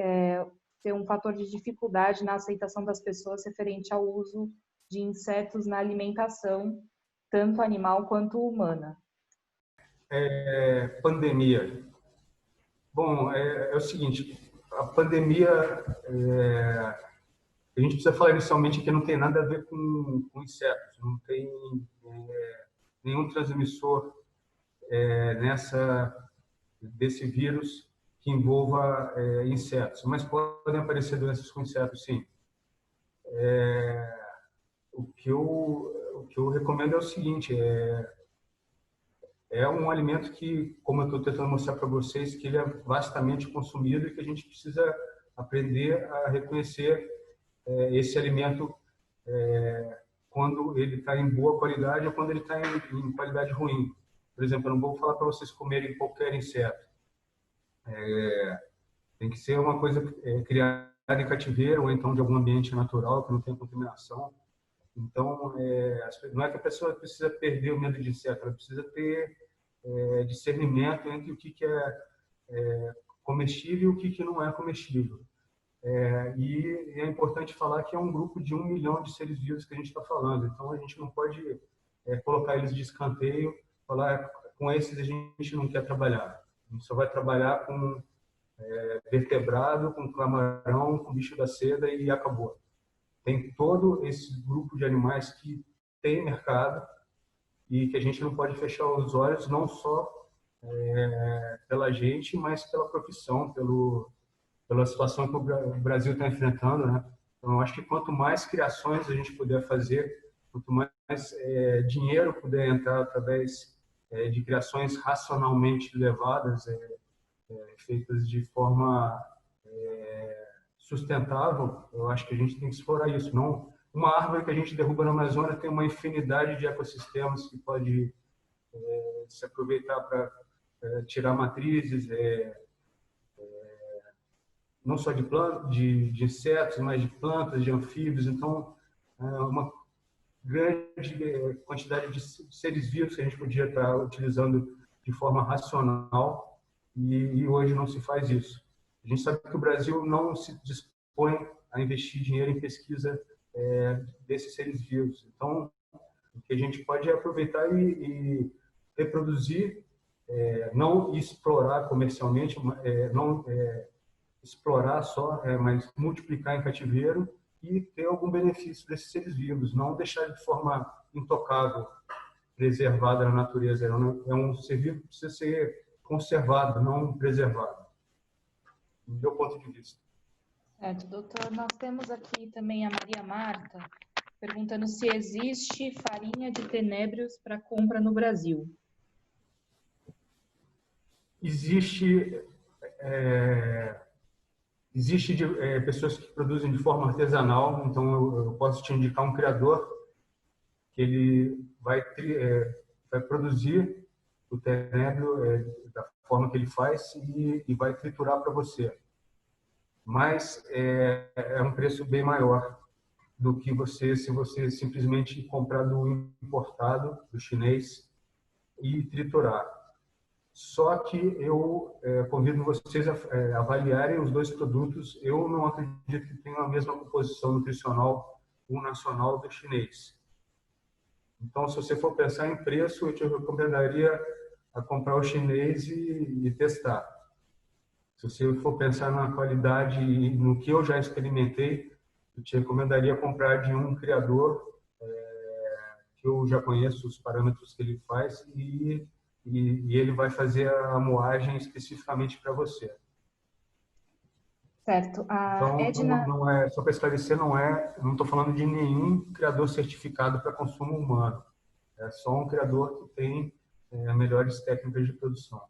E: ser um fator de dificuldade na aceitação das pessoas referente ao uso de insetos na alimentação, tanto animal quanto humana.
A: Pandemia. Bom, é o seguinte, a pandemia, a gente precisa falar inicialmente que não tem nada a ver com insetos, não tem nenhum transmissor desse vírus que envolva insetos, mas podem aparecer doenças com insetos, sim. O que eu recomendo é o seguinte, é um alimento que, como eu estou tentando mostrar para vocês, que ele é vastamente consumido e que a gente precisa aprender a reconhecer esse alimento quando ele está em boa qualidade ou quando ele está em qualidade ruim. Por exemplo, eu não vou falar para vocês comerem qualquer inseto. Tem que ser uma coisa criada em cativeiro ou então de algum ambiente natural que não tem contaminação. Então, não é que a pessoa precisa perder o medo de inseto, ela precisa ter discernimento entre o que é comestível e o que não é comestível. E é importante falar que é um grupo de 1 milhão de seres vivos que a gente está falando. Então, a gente não pode colocar eles de escanteio, falar com esses a gente não quer trabalhar. A gente só vai trabalhar com vertebrado, com camarão, com bicho da seda e acabou. Tem todo esse grupo de animais que tem mercado e que a gente não pode fechar os olhos, não só pela gente, mas pela profissão, pela situação que o Brasil está enfrentando, né? Então, eu acho que quanto mais criações a gente puder fazer, quanto mais dinheiro puder entrar através de criações racionalmente levadas, feitas de forma sustentável, eu acho que a gente tem que explorar isso. Não, uma árvore que a gente derruba na Amazônia tem uma infinidade de ecossistemas que pode se aproveitar para tirar matrizes, não só de insetos, mas de plantas, de anfíbios. Então, uma grande quantidade de seres vivos que a gente podia estar utilizando de forma racional e hoje não se faz isso. A gente sabe que o Brasil não se dispõe a investir dinheiro em pesquisa desses seres vivos. Então, o que a gente pode é aproveitar e reproduzir, não explorar comercialmente, não explorar só, mas multiplicar em cativeiro e ter algum benefício desses seres vivos, não deixar de forma intocável, preservada na natureza. É um ser vivo que precisa ser conservado, não preservado, do meu ponto de vista.
E: Certo, doutor. Nós temos aqui também a Maria Marta perguntando se existe farinha de tenébrios para compra no Brasil.
A: Existe pessoas que produzem de forma artesanal, então eu posso te indicar um criador que ele vai produzir o tenébrio da forma que ele faz e vai triturar para você. Mas é um preço bem maior do que se você simplesmente comprar do importado, do chinês, e triturar. Só que eu convido vocês a avaliarem os dois produtos. Eu não acredito que tenham a mesma composição nutricional o nacional do chinês. Então, se você for pensar em preço, eu te recomendaria a comprar o chinês e testar. Se você for pensar na qualidade e no que eu já experimentei, eu te recomendaria comprar de um criador que eu já conheço os parâmetros que ele faz e ele vai fazer a moagem especificamente para você.
E: Certo. A
A: Então,
E: Edna...
A: não é, só para esclarecer, não estou falando de nenhum criador certificado para consumo humano. É só um criador que tem melhores técnicas de produção.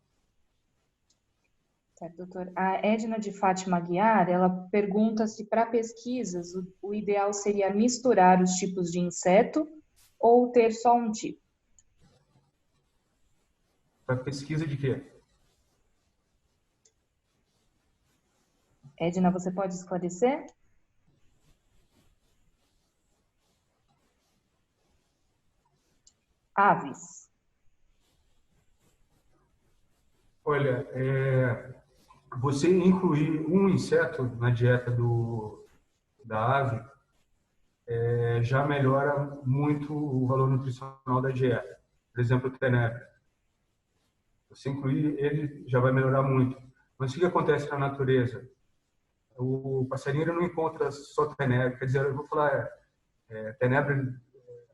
E: Certo, doutor. A Edna de Fátima Guiar, ela pergunta se para pesquisas o ideal seria misturar os tipos de inseto ou ter só um tipo.
A: Para pesquisa de quê?
E: Edna, você pode esclarecer? Aves.
A: Olha, você incluir um inseto na dieta da ave já melhora muito o valor nutricional da dieta. Por exemplo, o tenebro. Você incluir ele já vai melhorar muito. Mas o que acontece na natureza? O passarinho não encontra só tenebro. Quer dizer, eu vou falar, tenebro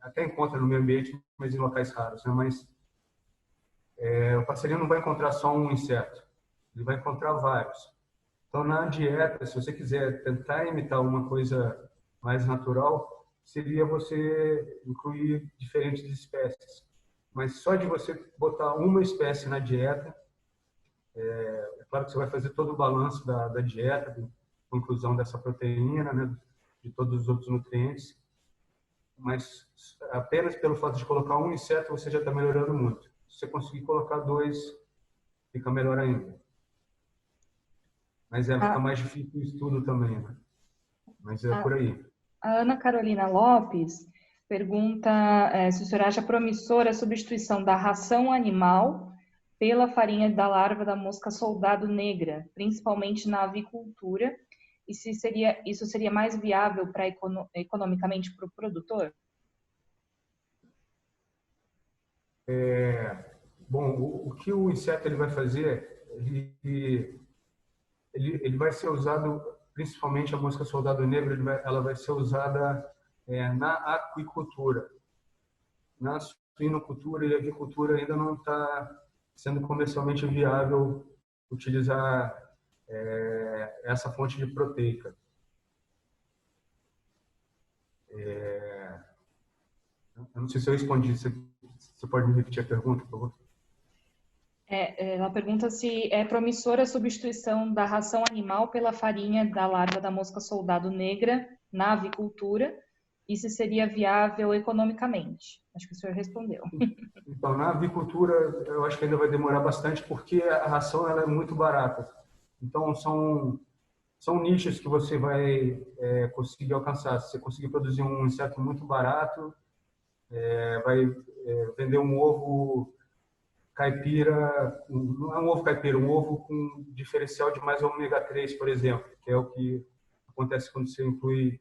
A: até encontra no meio ambiente, mas em locais raros. Né? Mas o passarinho não vai encontrar só um inseto. Ele vai encontrar vários. Então, na dieta, se você quiser tentar imitar uma coisa mais natural, seria você incluir diferentes espécies. Mas só de você botar uma espécie na dieta, é claro que você vai fazer todo o balanço da dieta, com inclusão dessa proteína, né, de todos os outros nutrientes, mas apenas pelo fato de colocar um inseto, você já está melhorando muito. Se você conseguir colocar dois, fica melhor ainda. Mas fica mais difícil o estudo também, né? Mas é por aí.
E: A Ana Carolina Lopes pergunta se o senhor acha promissora a substituição da ração animal pela farinha da larva da mosca soldado negra, principalmente na avicultura, e se isso seria mais viável economicamente para o produtor?
A: Bom, o que o inseto ele vai fazer, ele vai ser usado, principalmente a mosca soldado negro, ela vai ser usada na aquicultura. Na suinocultura e avicultura ainda não está sendo comercialmente viável utilizar essa fonte de proteica. Eu não sei se eu respondi. Você pode me repetir a pergunta, por favor?
E: Ela pergunta se é promissora a substituição da ração animal pela farinha da larva da mosca soldado negra na avicultura e se seria viável economicamente. Acho que o senhor respondeu.
A: Então, na avicultura, eu acho que ainda vai demorar bastante, porque a ração ela é muito barata. Então, são nichos que você vai conseguir alcançar. Se você conseguir produzir um inseto muito barato, vai vender um ovo caipira, não é um ovo caipira, um ovo com diferencial de mais ômega 3, por exemplo, que é o que acontece quando você inclui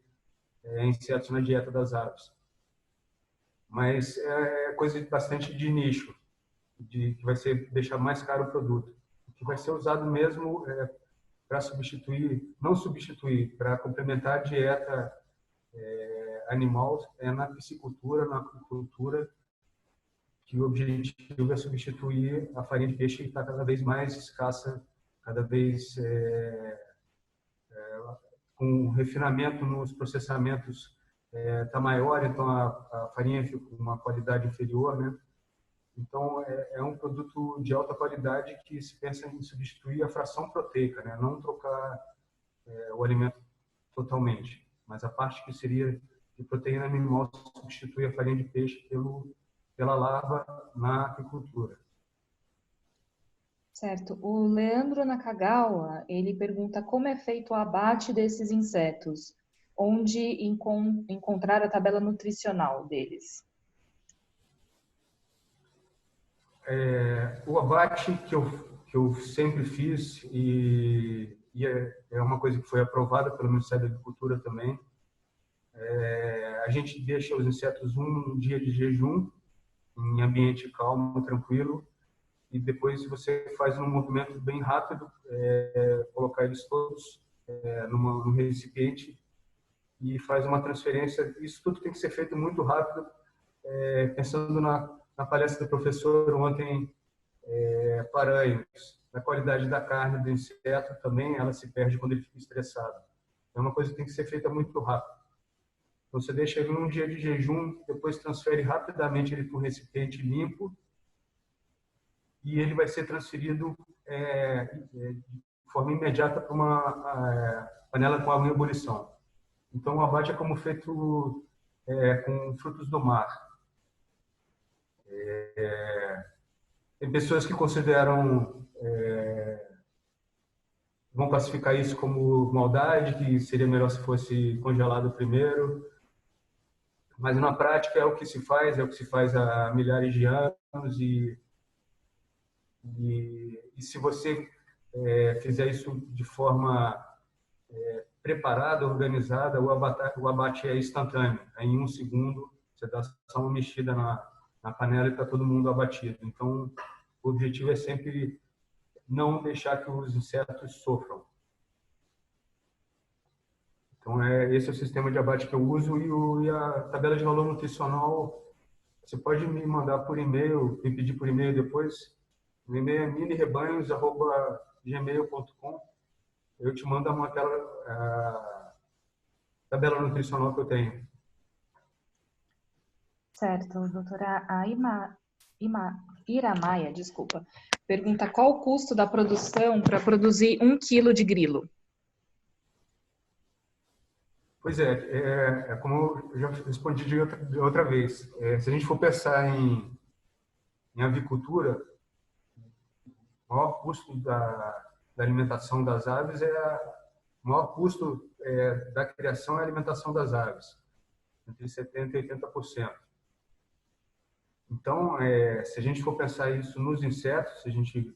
A: insetos na dieta das aves. Mas é coisa bastante de nicho, que vai deixar mais caro o produto. O que vai ser usado mesmo para substituir, não substituir, para complementar a dieta animal na piscicultura, na aquicultura, que o objetivo é substituir a farinha de peixe que está cada vez mais escassa, cada vez com refinamento nos processamentos está maior, então a farinha fica com uma qualidade inferior, né? Então é um produto de alta qualidade que se pensa em substituir a fração proteica, né? Não trocar o alimento totalmente, mas a parte que seria de proteína animal substitui a farinha de peixe pela larva na aquicultura.
E: Certo. O Leandro Nakagawa, ele pergunta como é feito o abate desses insetos, onde encontrar a tabela nutricional deles.
A: O abate que eu sempre fiz e é uma coisa que foi aprovada pelo Ministério da Agricultura também. A gente deixa os insetos um dia de jejum em ambiente calmo, tranquilo, e depois você faz um movimento bem rápido, colocar eles todos num recipiente e faz uma transferência. Isso tudo tem que ser feito muito rápido, pensando na palestra do professor ontem, Paranhos, na qualidade da carne do inseto também, ela se perde quando ele fica estressado. É uma coisa que tem que ser feita muito rápido. Então, você deixa ele um dia de jejum, depois transfere rapidamente ele para um recipiente limpo e ele vai ser transferido de forma imediata para uma panela com água em ebulição. Então, o abate é como feito com frutos do mar. Tem pessoas que consideram, vão classificar isso como maldade, que seria melhor se fosse congelado primeiro. Mas na prática é o que se faz há milhares de anos e se você fizer isso de forma preparada, organizada, o abate é instantâneo. Em 1 segundo, você dá só uma mexida na panela e está todo mundo abatido. Então, o objetivo é sempre não deixar que os insetos sofram. Então, esse é o sistema de abate que eu uso e a tabela de valor nutricional, você pode me mandar por e-mail, me pedir por e-mail depois. O e-mail é minirebanhos@gmail.com. Eu te mando aquela tabela nutricional que eu tenho.
E: Certo. Doutora Ira Maia, desculpa, pergunta qual o custo da produção para produzir 1 quilo de grilo?
A: Pois é como eu já respondi de outra vez. Se a gente for pensar em avicultura, o maior custo da alimentação das aves o maior custo da criação é a alimentação das aves, entre 70% e 80%. Então, se a gente for pensar isso nos insetos, se a gente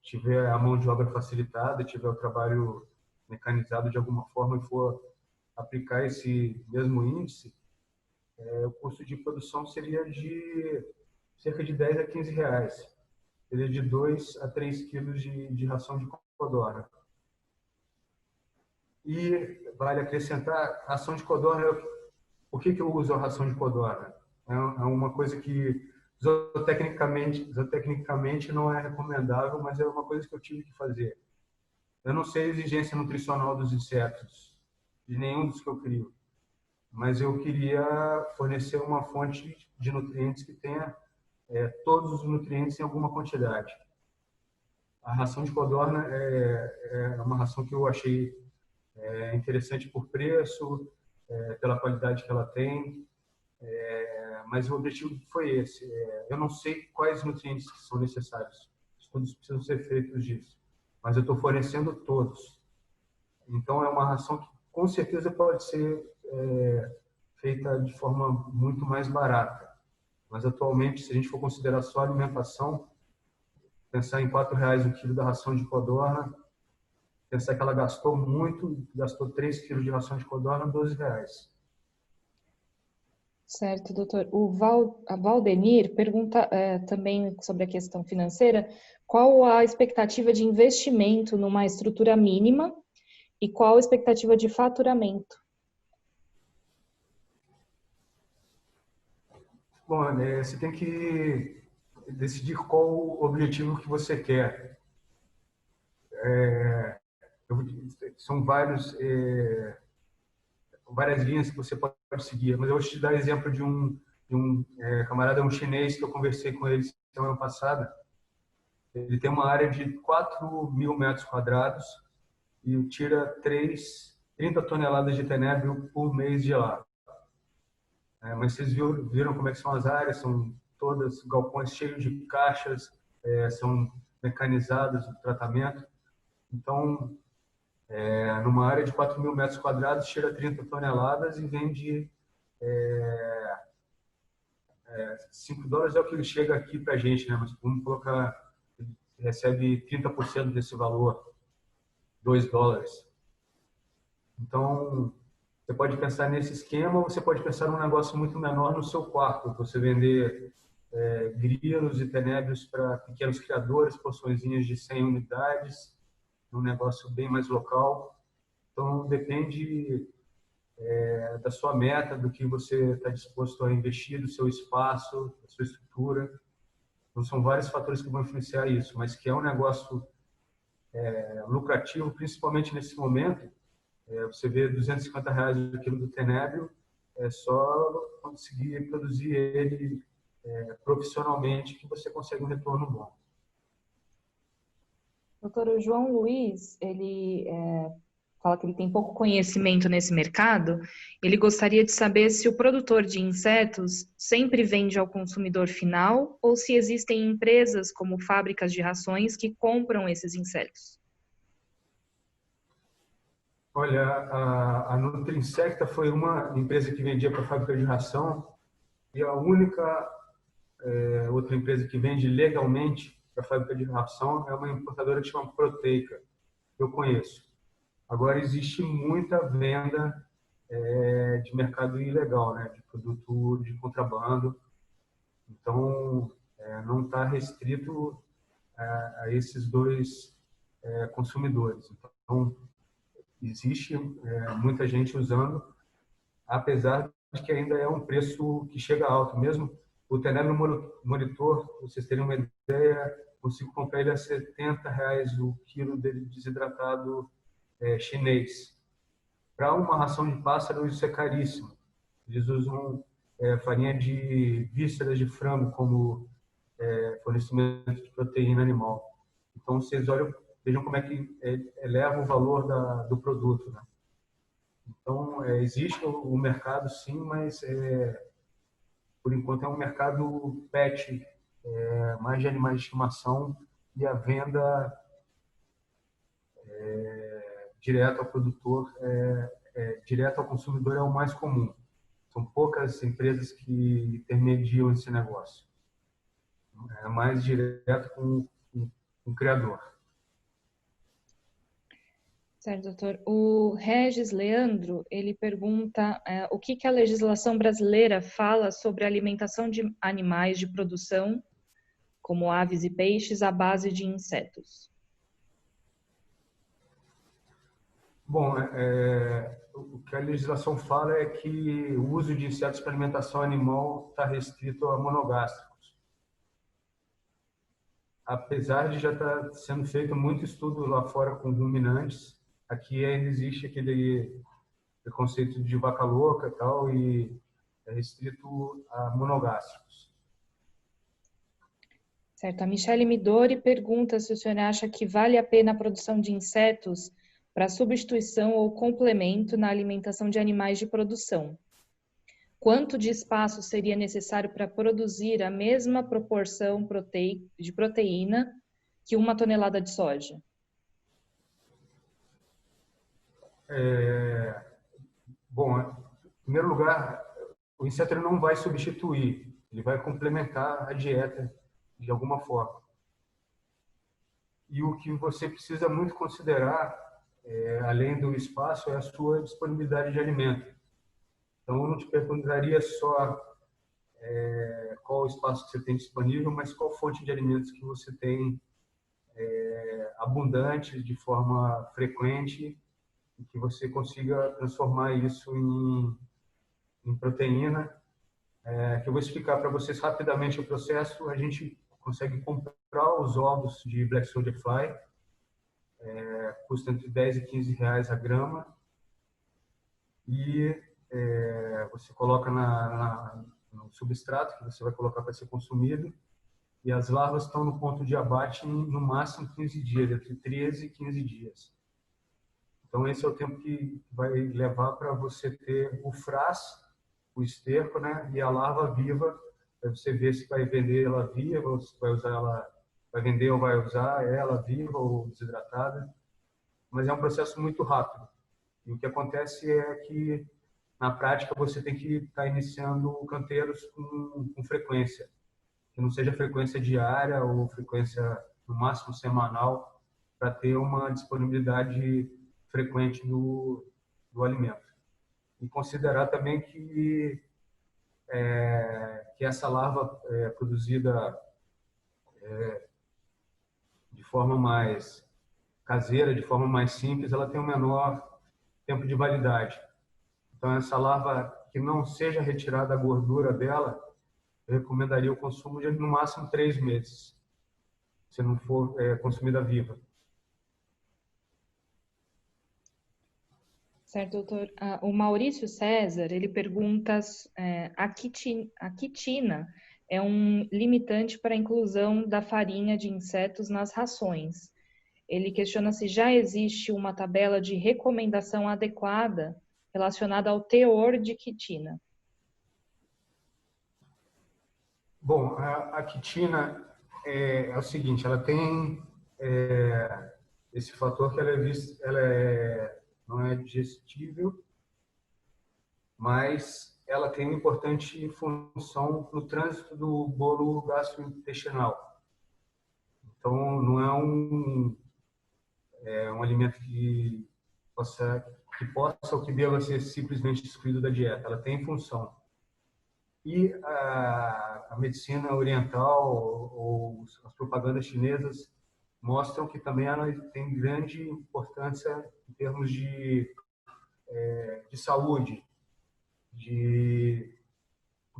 A: tiver a mão de obra facilitada, tiver o trabalho mecanizado de alguma forma e for aplicar esse mesmo índice, o custo de produção seria de cerca de 10 a 15 reais. Seria de 2 a 3 quilos de ração de codorna. E vale acrescentar, ração de codorna, por que eu uso a ração de codorna? É uma coisa que zootecnicamente não é recomendável, mas é uma coisa que eu tive que fazer. Eu não sei a exigência nutricional dos insetos, de nenhum dos que eu crio, mas eu queria fornecer uma fonte de nutrientes que tenha todos os nutrientes em alguma quantidade. A ração de codorna é uma ração que eu achei interessante por preço, pela qualidade que ela tem, mas o objetivo foi esse. Eu não sei quais nutrientes que são necessários, estudos precisam ser feitos disso, mas eu estou fornecendo todos. Então, é uma ração que com certeza pode ser feita de forma muito mais barata. Mas atualmente, se a gente for considerar só a alimentação, pensar em R$ 4,00 o quilo da ração de codorna, pensar que ela gastou muito, gastou 3 quilos de ração de codorna, R$ 12,00.
E: Certo, doutor. A Valdenir pergunta também sobre a questão financeira, qual a expectativa de investimento numa estrutura mínima e qual a expectativa de faturamento?
A: Bom, você tem que decidir qual o objetivo que você quer. São várias linhas que você pode seguir, mas eu vou te dar exemplo de um camarada, um chinês, que eu conversei com ele semana passada. Ele tem uma área de 4.000 metros quadrados e tira 30 toneladas de tenébrio por mês de lá. Mas vocês viram como é que são as áreas, são todas galpões cheios de caixas, são mecanizadas o tratamento. Então, numa área de 4.000 metros quadrados, tira 30 toneladas e vende $5 é o que ele chega aqui para a gente, né? Mas vamos colocar, ele recebe 30% desse valor, $2. Então, você pode pensar nesse esquema, ou você pode pensar num negócio muito menor no seu quarto, você vender grilos e tenébrios para pequenos criadores, porçõezinhas de 100 unidades, um negócio bem mais local. Então, depende da sua meta, do que você está disposto a investir, do seu espaço, da sua estrutura. Então, são vários fatores que vão influenciar isso, mas que é um negócio lucrativo, principalmente nesse momento. Você vê R$ 250 o quilo do tenébrio, é só conseguir produzir ele profissionalmente que você consegue um retorno bom.
E: Doutor, o João Luiz, ele fala que ele tem pouco conhecimento nesse mercado. Ele gostaria de saber se o produtor de insetos sempre vende ao consumidor final ou se existem empresas como fábricas de rações que compram esses insetos.
A: Olha, a Nutrinsecta foi uma empresa que vendia para a fábrica de ração e a única outra empresa que vende legalmente para a fábrica de ração é uma importadora que chama Proteica, que eu conheço. Agora, existe muita venda de mercado ilegal, né, de produto de contrabando. Então, não está restrito a esses dois consumidores. Então, existe muita gente usando, apesar de que ainda é um preço que chega alto. Mesmo o tenébrio monitor, para vocês terem uma ideia, consigo comprar ele a R$ 70 o quilo dele desidratado chinês. Para uma ração de pássaro, isso é caríssimo. Eles usam farinha de vísceras de frango como fornecimento de proteína animal. Então, vocês vejam como é que eleva o valor do produto, né? Então, existe o mercado, sim, mas por enquanto é um mercado pet, mais de animais de estimação, e a venda direto ao produtor, direto ao consumidor é o mais comum. São poucas empresas que intermediam esse negócio. É mais direto com o criador.
E: Certo, doutor. O Regis Leandro, ele pergunta o que a legislação brasileira fala sobre a alimentação de animais de produção, como aves e peixes, à base de insetos.
A: Bom, o que a legislação fala é que o uso de insetos para alimentação animal está restrito a monogástricos. Apesar de já estar sendo feito muito estudo lá fora com ruminantes, aqui ainda existe aquele preconceito de vaca louca e tal, e é restrito a monogástricos.
E: Certo. A Michele Midori pergunta se o senhor acha que vale a pena a produção de insetos para substituição ou complemento na alimentação de animais de produção. Quanto de espaço seria necessário para produzir a mesma proporção de proteína que 1 tonelada de soja?
A: Bom, em primeiro lugar, o inseto ele não vai substituir, ele vai complementar a dieta de alguma forma. E o que você precisa muito considerar, além do espaço, é a sua disponibilidade de alimento. Então, eu não te perguntaria só qual o espaço que você tem disponível, mas qual fonte de alimentos que você tem abundante, de forma frequente, e que você consiga transformar isso em proteína. Que eu vou explicar para vocês rapidamente o processo. A gente consegue comprar os ovos de Black Soldier Fly, custa entre 10 e 15 reais a grama, e você coloca no substrato que você vai colocar para ser consumido, e as larvas estão no ponto de abate no máximo 15 dias, entre 13 e 15 dias. Então esse é o tempo que vai levar para você ter o frass, o esterco, né, e a larva viva, para você ver se vai vender ela viva, ou se vai usar ela, vai vender ou vai usar ela viva ou desidratada. Mas é um processo muito rápido. E o que acontece é que, na prática, você tem que estar iniciando canteiros com frequência, que não seja frequência diária ou frequência, no máximo, semanal, para ter uma disponibilidade frequente do alimento. E considerar também que essa larva produzida de forma mais caseira, de forma mais simples, ela tem um menor tempo de validade. Então, essa larva que não seja retirada a gordura dela, eu recomendaria o consumo de no máximo 3 meses, se não for consumida viva.
E: Certo, doutor. O Maurício César, ele pergunta, a quitina é um limitante para a inclusão da farinha de insetos nas rações. Ele questiona se já existe uma tabela de recomendação adequada relacionada ao teor de quitina.
A: Bom, a quitina é o seguinte, ela tem esse fator que não é digestível, mas ela tem uma importante função no trânsito do bolo gastrointestinal. Então, não é um alimento que possa ou que deva ser simplesmente excluído da dieta. Ela tem função. E a medicina oriental ou as propagandas chinesas mostram que também ela tem grande importância em termos de saúde, de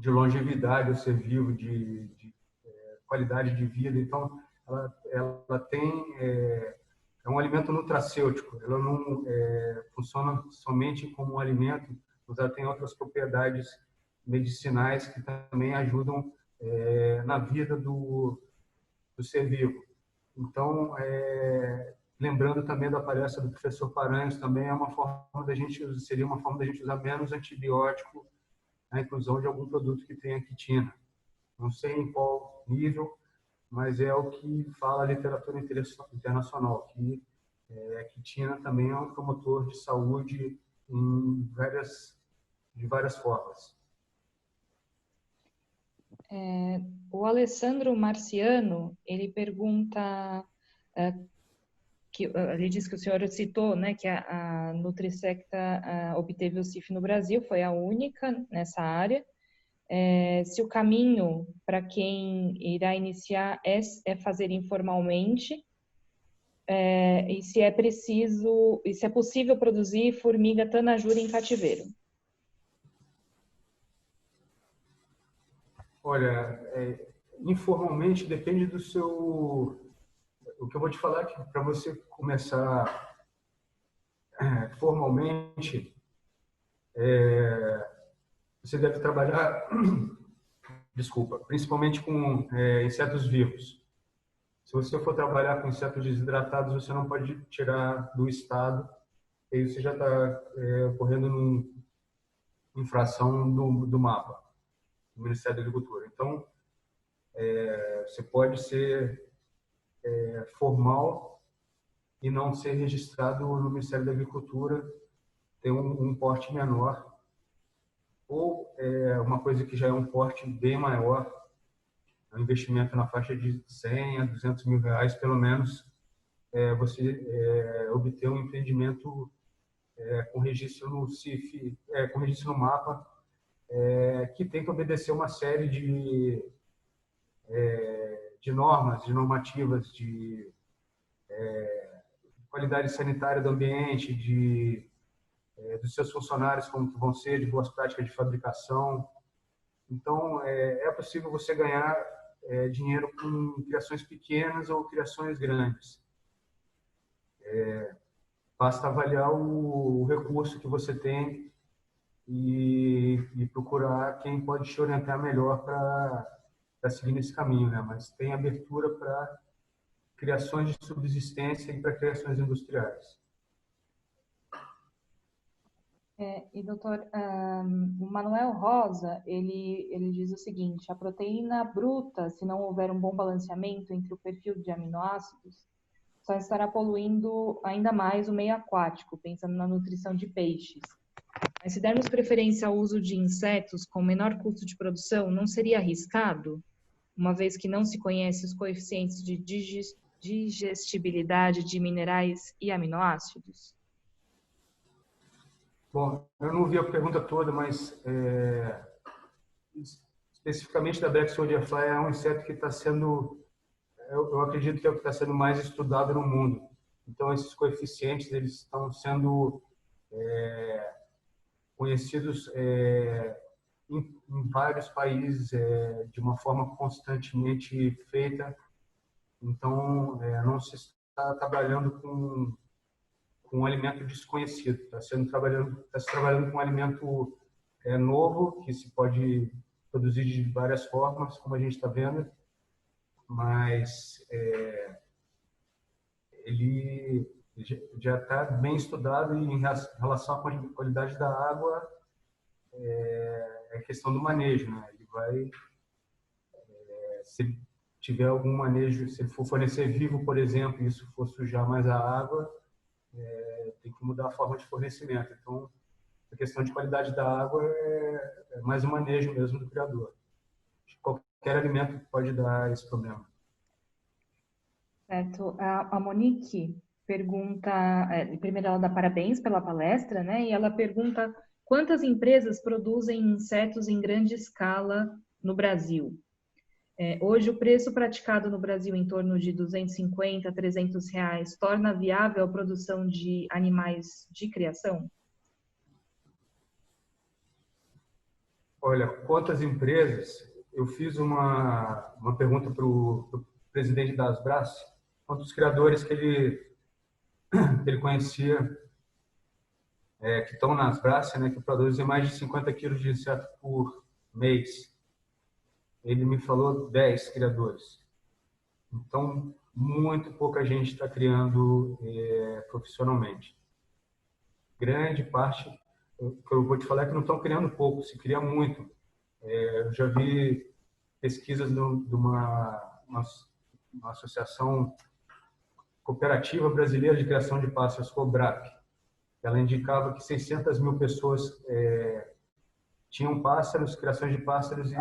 A: longevidade ao ser vivo, de qualidade de vida. Então, ela tem é um alimento nutracêutico. Ela não funciona somente como um alimento, mas ela tem outras propriedades medicinais que também ajudam na vida do ser vivo. Então, lembrando também da palestra do professor Paranhos, também seria uma forma da gente usar menos antibiótico na inclusão de algum produto que tenha quitina. Não sei em qual nível, mas é o que fala a literatura internacional, que a quitina também é um promotor de saúde de várias formas.
E: O Alessandro Marciano, ele pergunta, ele diz que o senhor citou, né, que a Nutrisecta obteve o CIF no Brasil, foi a única nessa área. Se o caminho para quem irá iniciar é fazer informalmente, e se é possível produzir formiga tanajura em cativeiro.
A: Olha, informalmente depende do seu... O que eu vou te falar é que para você começar formalmente, você deve trabalhar, principalmente com insetos vivos. você for trabalhar com insetos desidratados, você não pode tirar do estado, e aí você já está correndo infração do mapa, do Ministério da Agricultura. Então, você pode ser formal e não ser registrado no Ministério da Agricultura, ter um porte menor, ou uma coisa que já é um porte bem maior, um investimento na faixa de 100 a 200 mil reais, pelo menos, você obter um empreendimento com registro no CIF, com registro no mapa, que tem que obedecer uma série de normas, de normativas, de qualidade sanitária do ambiente, dos seus funcionários, como que vão ser, de boas práticas de fabricação. Então, é possível você ganhar dinheiro com criações pequenas ou criações grandes. Basta avaliar o recurso que você tem e procurar quem pode te orientar melhor para seguir nesse caminho, né? Mas tem abertura para criações de subsistência e para criações industriais.
E: E doutor, o Manuel Rosa, ele diz o seguinte: a proteína bruta, se não houver um bom balanceamento entre o perfil de aminoácidos, só estará poluindo ainda mais o meio aquático, pensando na nutrição de peixes. Mas se dermos preferência ao uso de insetos com menor custo de produção, não seria arriscado, uma vez que não se conhece os coeficientes de digestibilidade de minerais e aminoácidos?
A: Bom, eu não vi a pergunta toda, mas especificamente da Black Soldier Fly é um inseto que está sendo, eu acredito que é o que está sendo mais estudado no mundo. Então, esses coeficientes eles estão sendo conhecidos em vários países de uma forma constantemente feita. Então, não se está trabalhando com um alimento desconhecido. Está se trabalhando com um alimento novo, que se pode produzir de várias formas, como a gente está vendo, mas ele já está bem estudado e em relação à qualidade da água, é questão do manejo, né? Ele vai, se tiver algum manejo, se ele for fornecer vivo, por exemplo, e isso for sujar mais a água, tem que mudar a forma de fornecimento. Então, a questão de qualidade da água é mais um manejo mesmo do criador. Qualquer alimento pode dar esse problema.
E: Certo. A Monique pergunta, primeiro ela dá parabéns pela palestra, né? E ela pergunta quantas empresas produzem insetos em grande escala no Brasil? Hoje o preço praticado no Brasil em torno de 250 a 300 reais torna viável a produção de animais de criação?
A: Olha, quantas empresas? Eu fiz uma pergunta para o presidente da Asbras, quantos criadores que ele conhecia, que estão na Asbras, né, que produzem mais de 50 quilos de inseto por mês. Ele me falou 10 criadores. Então, muito pouca gente está criando profissionalmente. Grande parte, o que eu vou te falar é que não estão criando pouco, se cria muito. Eu já vi pesquisas de uma associação cooperativa brasileira de criação de pássaros, COBRAP. Ela indicava que 600 mil pessoas tinham pássaros, criações de pássaros, e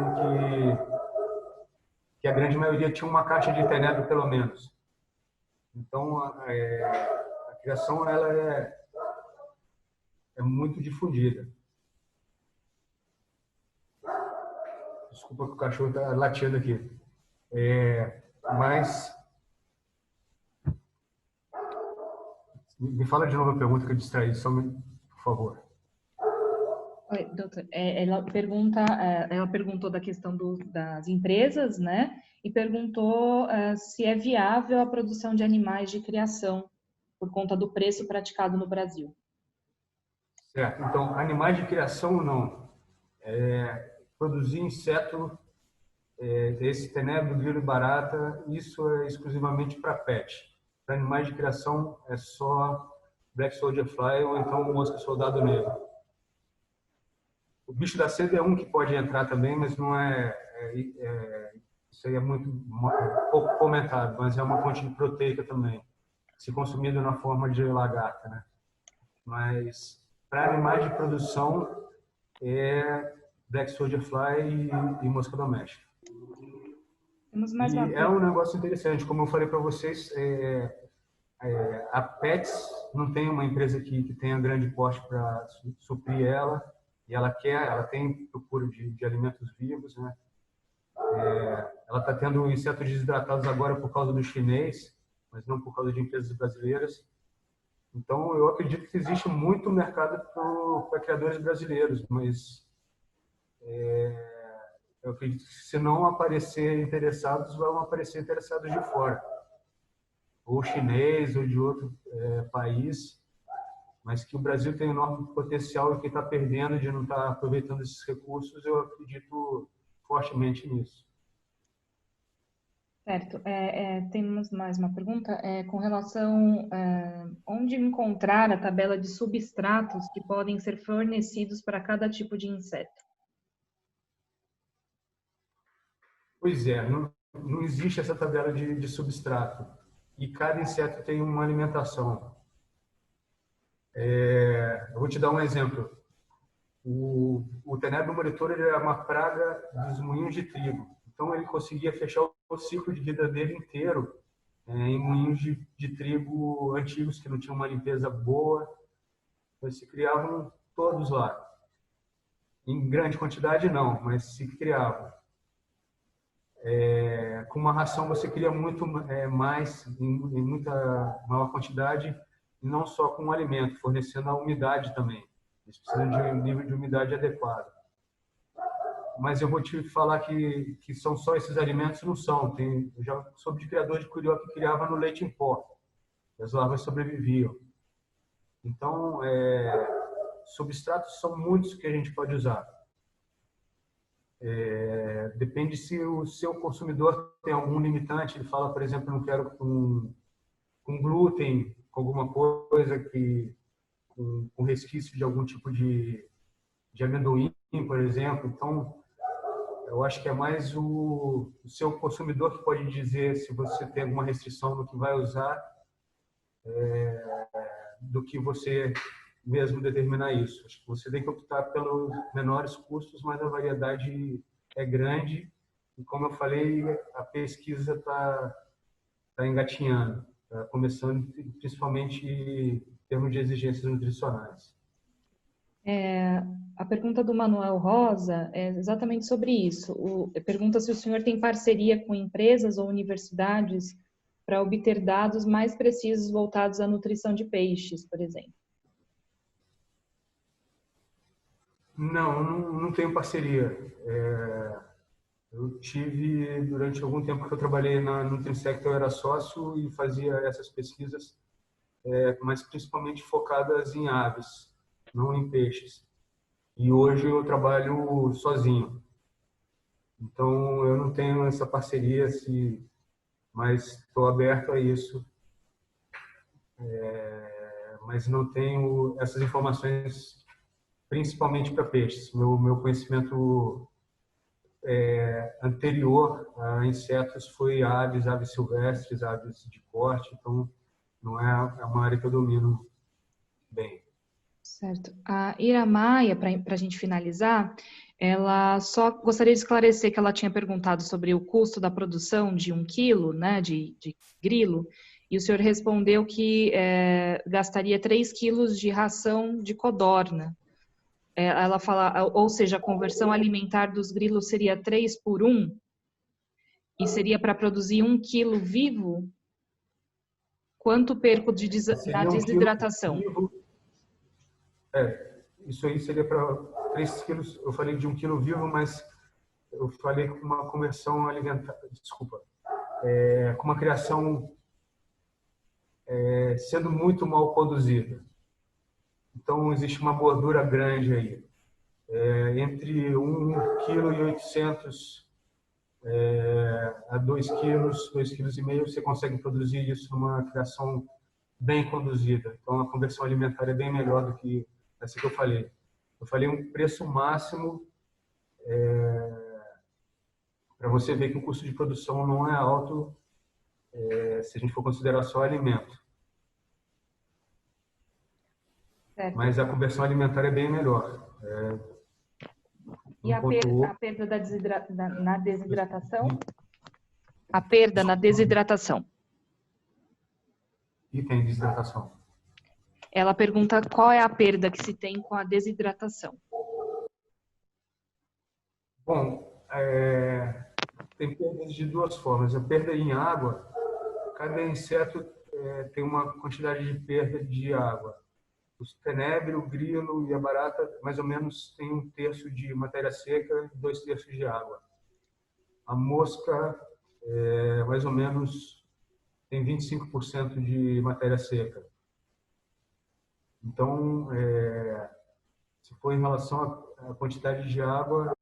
A: que a grande maioria tinha uma caixa de internet, pelo menos. Então, a criação ela é muito difundida. Desculpa que o cachorro está latindo aqui. Mas me fala de novo a pergunta que eu distraí, só por favor.
E: Oi, doutor. Ela perguntou da questão das empresas, né? E perguntou se é viável a produção de animais de criação por conta do preço praticado no Brasil.
A: Certo. Então, animais de criação ou não? Produzir inseto esse tenebro, grilo e barata, isso é exclusivamente para pet. Para animais de criação é só Black Soldier Fly ou então mosca soldado negro. O bicho da seda é um que pode entrar também, mas não isso aí é muito pouco comentado, mas é uma fonte proteica também, se consumida na forma de lagarta, né? Mas para animais de produção é Black Soldier Fly e mosca doméstica.
E: Temos mais uma
A: E é um negócio interessante, como eu falei para vocês, a Pets não tem uma empresa que tenha grande porte para suprir ela, e ela tem procura de alimentos vivos, né? Ela está tendo insetos desidratados agora por causa do chinês, mas não por causa de empresas brasileiras. Então, eu acredito que existe muito mercado para criadores brasileiros, mas eu acredito que se não aparecer interessados, vão aparecer interessados de fora, ou chinês, ou de outro país, mas que o Brasil tem um enorme potencial e que está perdendo de não estar aproveitando esses recursos, eu acredito fortemente nisso.
E: Certo. Temos mais uma pergunta com relação onde encontrar a tabela de substratos que podem ser fornecidos para cada tipo de inseto.
A: Pois é, não existe essa tabela de substrato e cada inseto tem uma alimentação. Eu vou te dar um exemplo. O tenebro monitor ele é uma praga dos moinhos de trigo. Então, ele conseguia fechar o ciclo de vida dele inteiro em moinhos de trigo antigos que não tinham uma limpeza boa. Então, se criavam todos lá. Em grande quantidade, não, mas se criavam. Com uma ração, você cria muito mais, em muita maior quantidade, e não só com o alimento, fornecendo a umidade também. Eles precisam de um nível de umidade adequado. Mas eu vou te falar que são só esses alimentos, não são. Eu já soube de criador de curió que criava no leite em pó. As larvas sobreviviam. Então, substratos são muitos que a gente pode usar. Depende se o seu consumidor tem algum limitante. Ele fala, por exemplo, não quero com glúten, com alguma coisa com resquício de algum tipo de amendoim, por exemplo. Então, eu acho que é mais o seu consumidor que pode dizer se você tem alguma restrição no que vai usar, do que você mesmo determinar isso. Acho que você tem que optar pelos menores custos, mas a variedade é grande. E, como eu falei, a pesquisa está engatinhando, está começando principalmente em termos de exigências nutricionais.
E: A pergunta do Manuel Rosa é exatamente sobre isso. Pergunta se o senhor tem parceria com empresas ou universidades para obter dados mais precisos voltados à nutrição de peixes, por exemplo.
A: Não tenho parceria. Eu tive, durante algum tempo que eu trabalhei na Nutrisect, eu era sócio e fazia essas pesquisas, mas principalmente focadas em aves, não em peixes. E hoje eu trabalho sozinho. Então, eu não tenho essa parceria, mas estou aberto a isso. Mas não tenho essas informações principalmente para peixes. Meu conhecimento anterior a insetos foi aves silvestres, aves de corte. Então, não é uma área que eu domino bem.
E: Certo. A Ira Maia, para a gente finalizar, ela só gostaria de esclarecer que ela tinha perguntado sobre o custo da produção de 1 quilo, né, de grilo, e o senhor respondeu que gastaria 3 quilos de ração de codorna. Ela fala, ou seja, a conversão alimentar dos grilos seria 3 por 1, e seria para produzir 1 quilo vivo? Quanto perco na desidratação?
A: Isso aí seria para 3 quilos. Eu falei de 1 quilo vivo, mas eu falei com uma conversão alimentar, desculpa, com uma criação sendo muito mal conduzida. Então, existe uma gordura grande aí. Entre 1,8 kg a 2 quilos, 2,5 kg, você consegue produzir isso numa criação bem conduzida. Então, a conversão alimentar é bem melhor do que essa que eu falei. Eu falei um preço máximo para você ver que o custo de produção não é alto se a gente for considerar só alimento.
E: Certo.
A: Mas a conversão alimentar é bem melhor.
E: E a perda na desidratação? A perda na desidratação.
A: E tem desidratação.
E: Ela pergunta qual é a perda que se tem com a desidratação.
A: Bom, tem perdas de 2 formas. A perda em água, cada inseto tem uma quantidade de perda de água. O tenebro, o grilo e a barata, mais ou menos, tem 1/3 de matéria seca e 2/3 de água. A mosca, mais ou menos, tem 25% de matéria seca. Então, se for em relação à quantidade de água,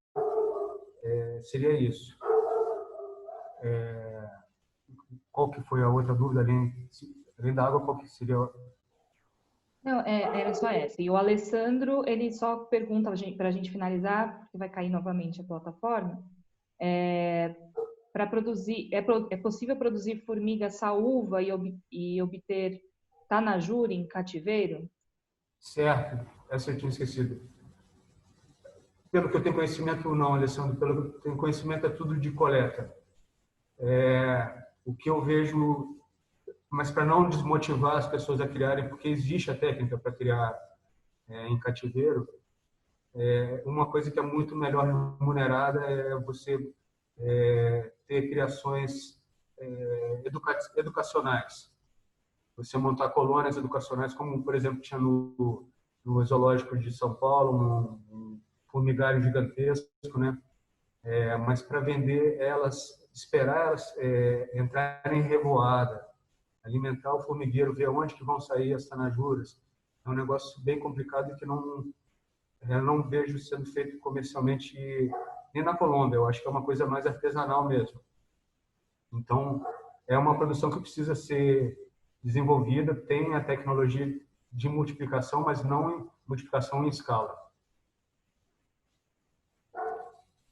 A: seria isso. Qual que foi a outra dúvida? Além da água, qual que seria?
E: Não, era só essa. E o Alessandro, ele só pergunta para a gente finalizar, porque vai cair novamente a plataforma, para produzir, é possível produzir formiga saúva e obter tanajura em cativeiro?
A: Certo, essa eu tinha esquecido. Pelo que eu tenho conhecimento, não, Alessandro, pelo que eu tenho conhecimento, é tudo de coleta. O que eu vejo, mas para não desmotivar as pessoas a criarem, porque existe a técnica para criar em cativeiro, uma coisa que é muito melhor remunerada é você ter criações educacionais. Você montar colônias educacionais, como, por exemplo, tinha no Zoológico de São Paulo, um formigário gigantesco, né? Mas para vender elas, esperar elas entrarem em revoada, alimentar o formigueiro, ver onde que vão sair as tanajuras, é um negócio bem complicado e que eu não vejo sendo feito comercialmente nem na Colômbia. Eu acho que é uma coisa mais artesanal mesmo. Então, é uma produção que precisa ser desenvolvida, tem a tecnologia de multiplicação, mas não multiplicação em escala.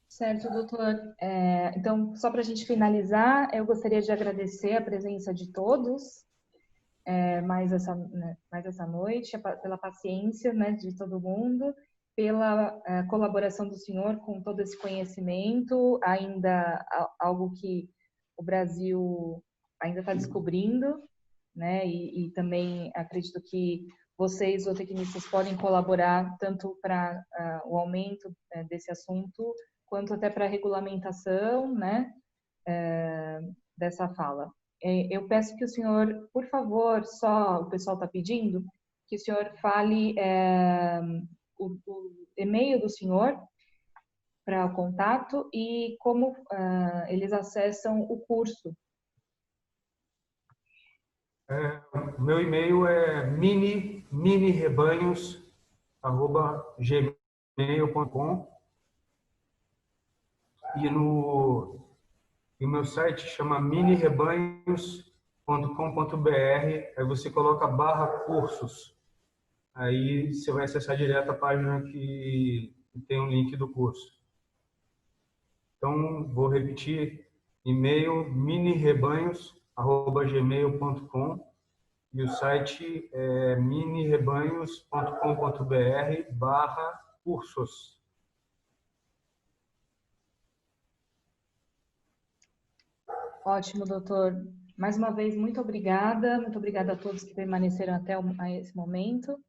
E: Certo, doutor. Então, só para a gente finalizar, eu gostaria de agradecer a presença de todos mais essa noite, pela paciência, né, de todo mundo, pela colaboração do senhor com todo esse conhecimento, ainda algo que o Brasil ainda está descobrindo, né, e também acredito que vocês, zootecnistas, podem colaborar tanto para o aumento desse assunto, quanto até para a regulamentação, né, dessa fala. Eu peço que o senhor, por favor, só o pessoal está pedindo, que o senhor fale o e-mail do senhor para o contato e como eles acessam o curso.
A: Meu e-mail é minirebanhos@gmail.com e o meu site chama minirebanhos.com.br. Aí você coloca /cursos. Aí você vai acessar direto a página que tem um link do curso. Então, vou repetir: e-mail minirebanhos@gmail.com e o site é minirebanhos.com.br/cursos.
E: Ótimo, doutor. Mais uma vez, muito obrigada a todos que permaneceram até esse momento.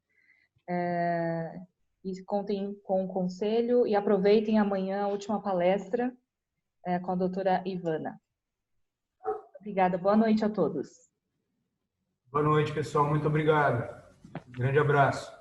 E: E contem com o conselho e aproveitem amanhã a última palestra com a doutora Ivana. Obrigada, boa noite a todos.
A: Boa noite, pessoal. Muito obrigado. Grande abraço.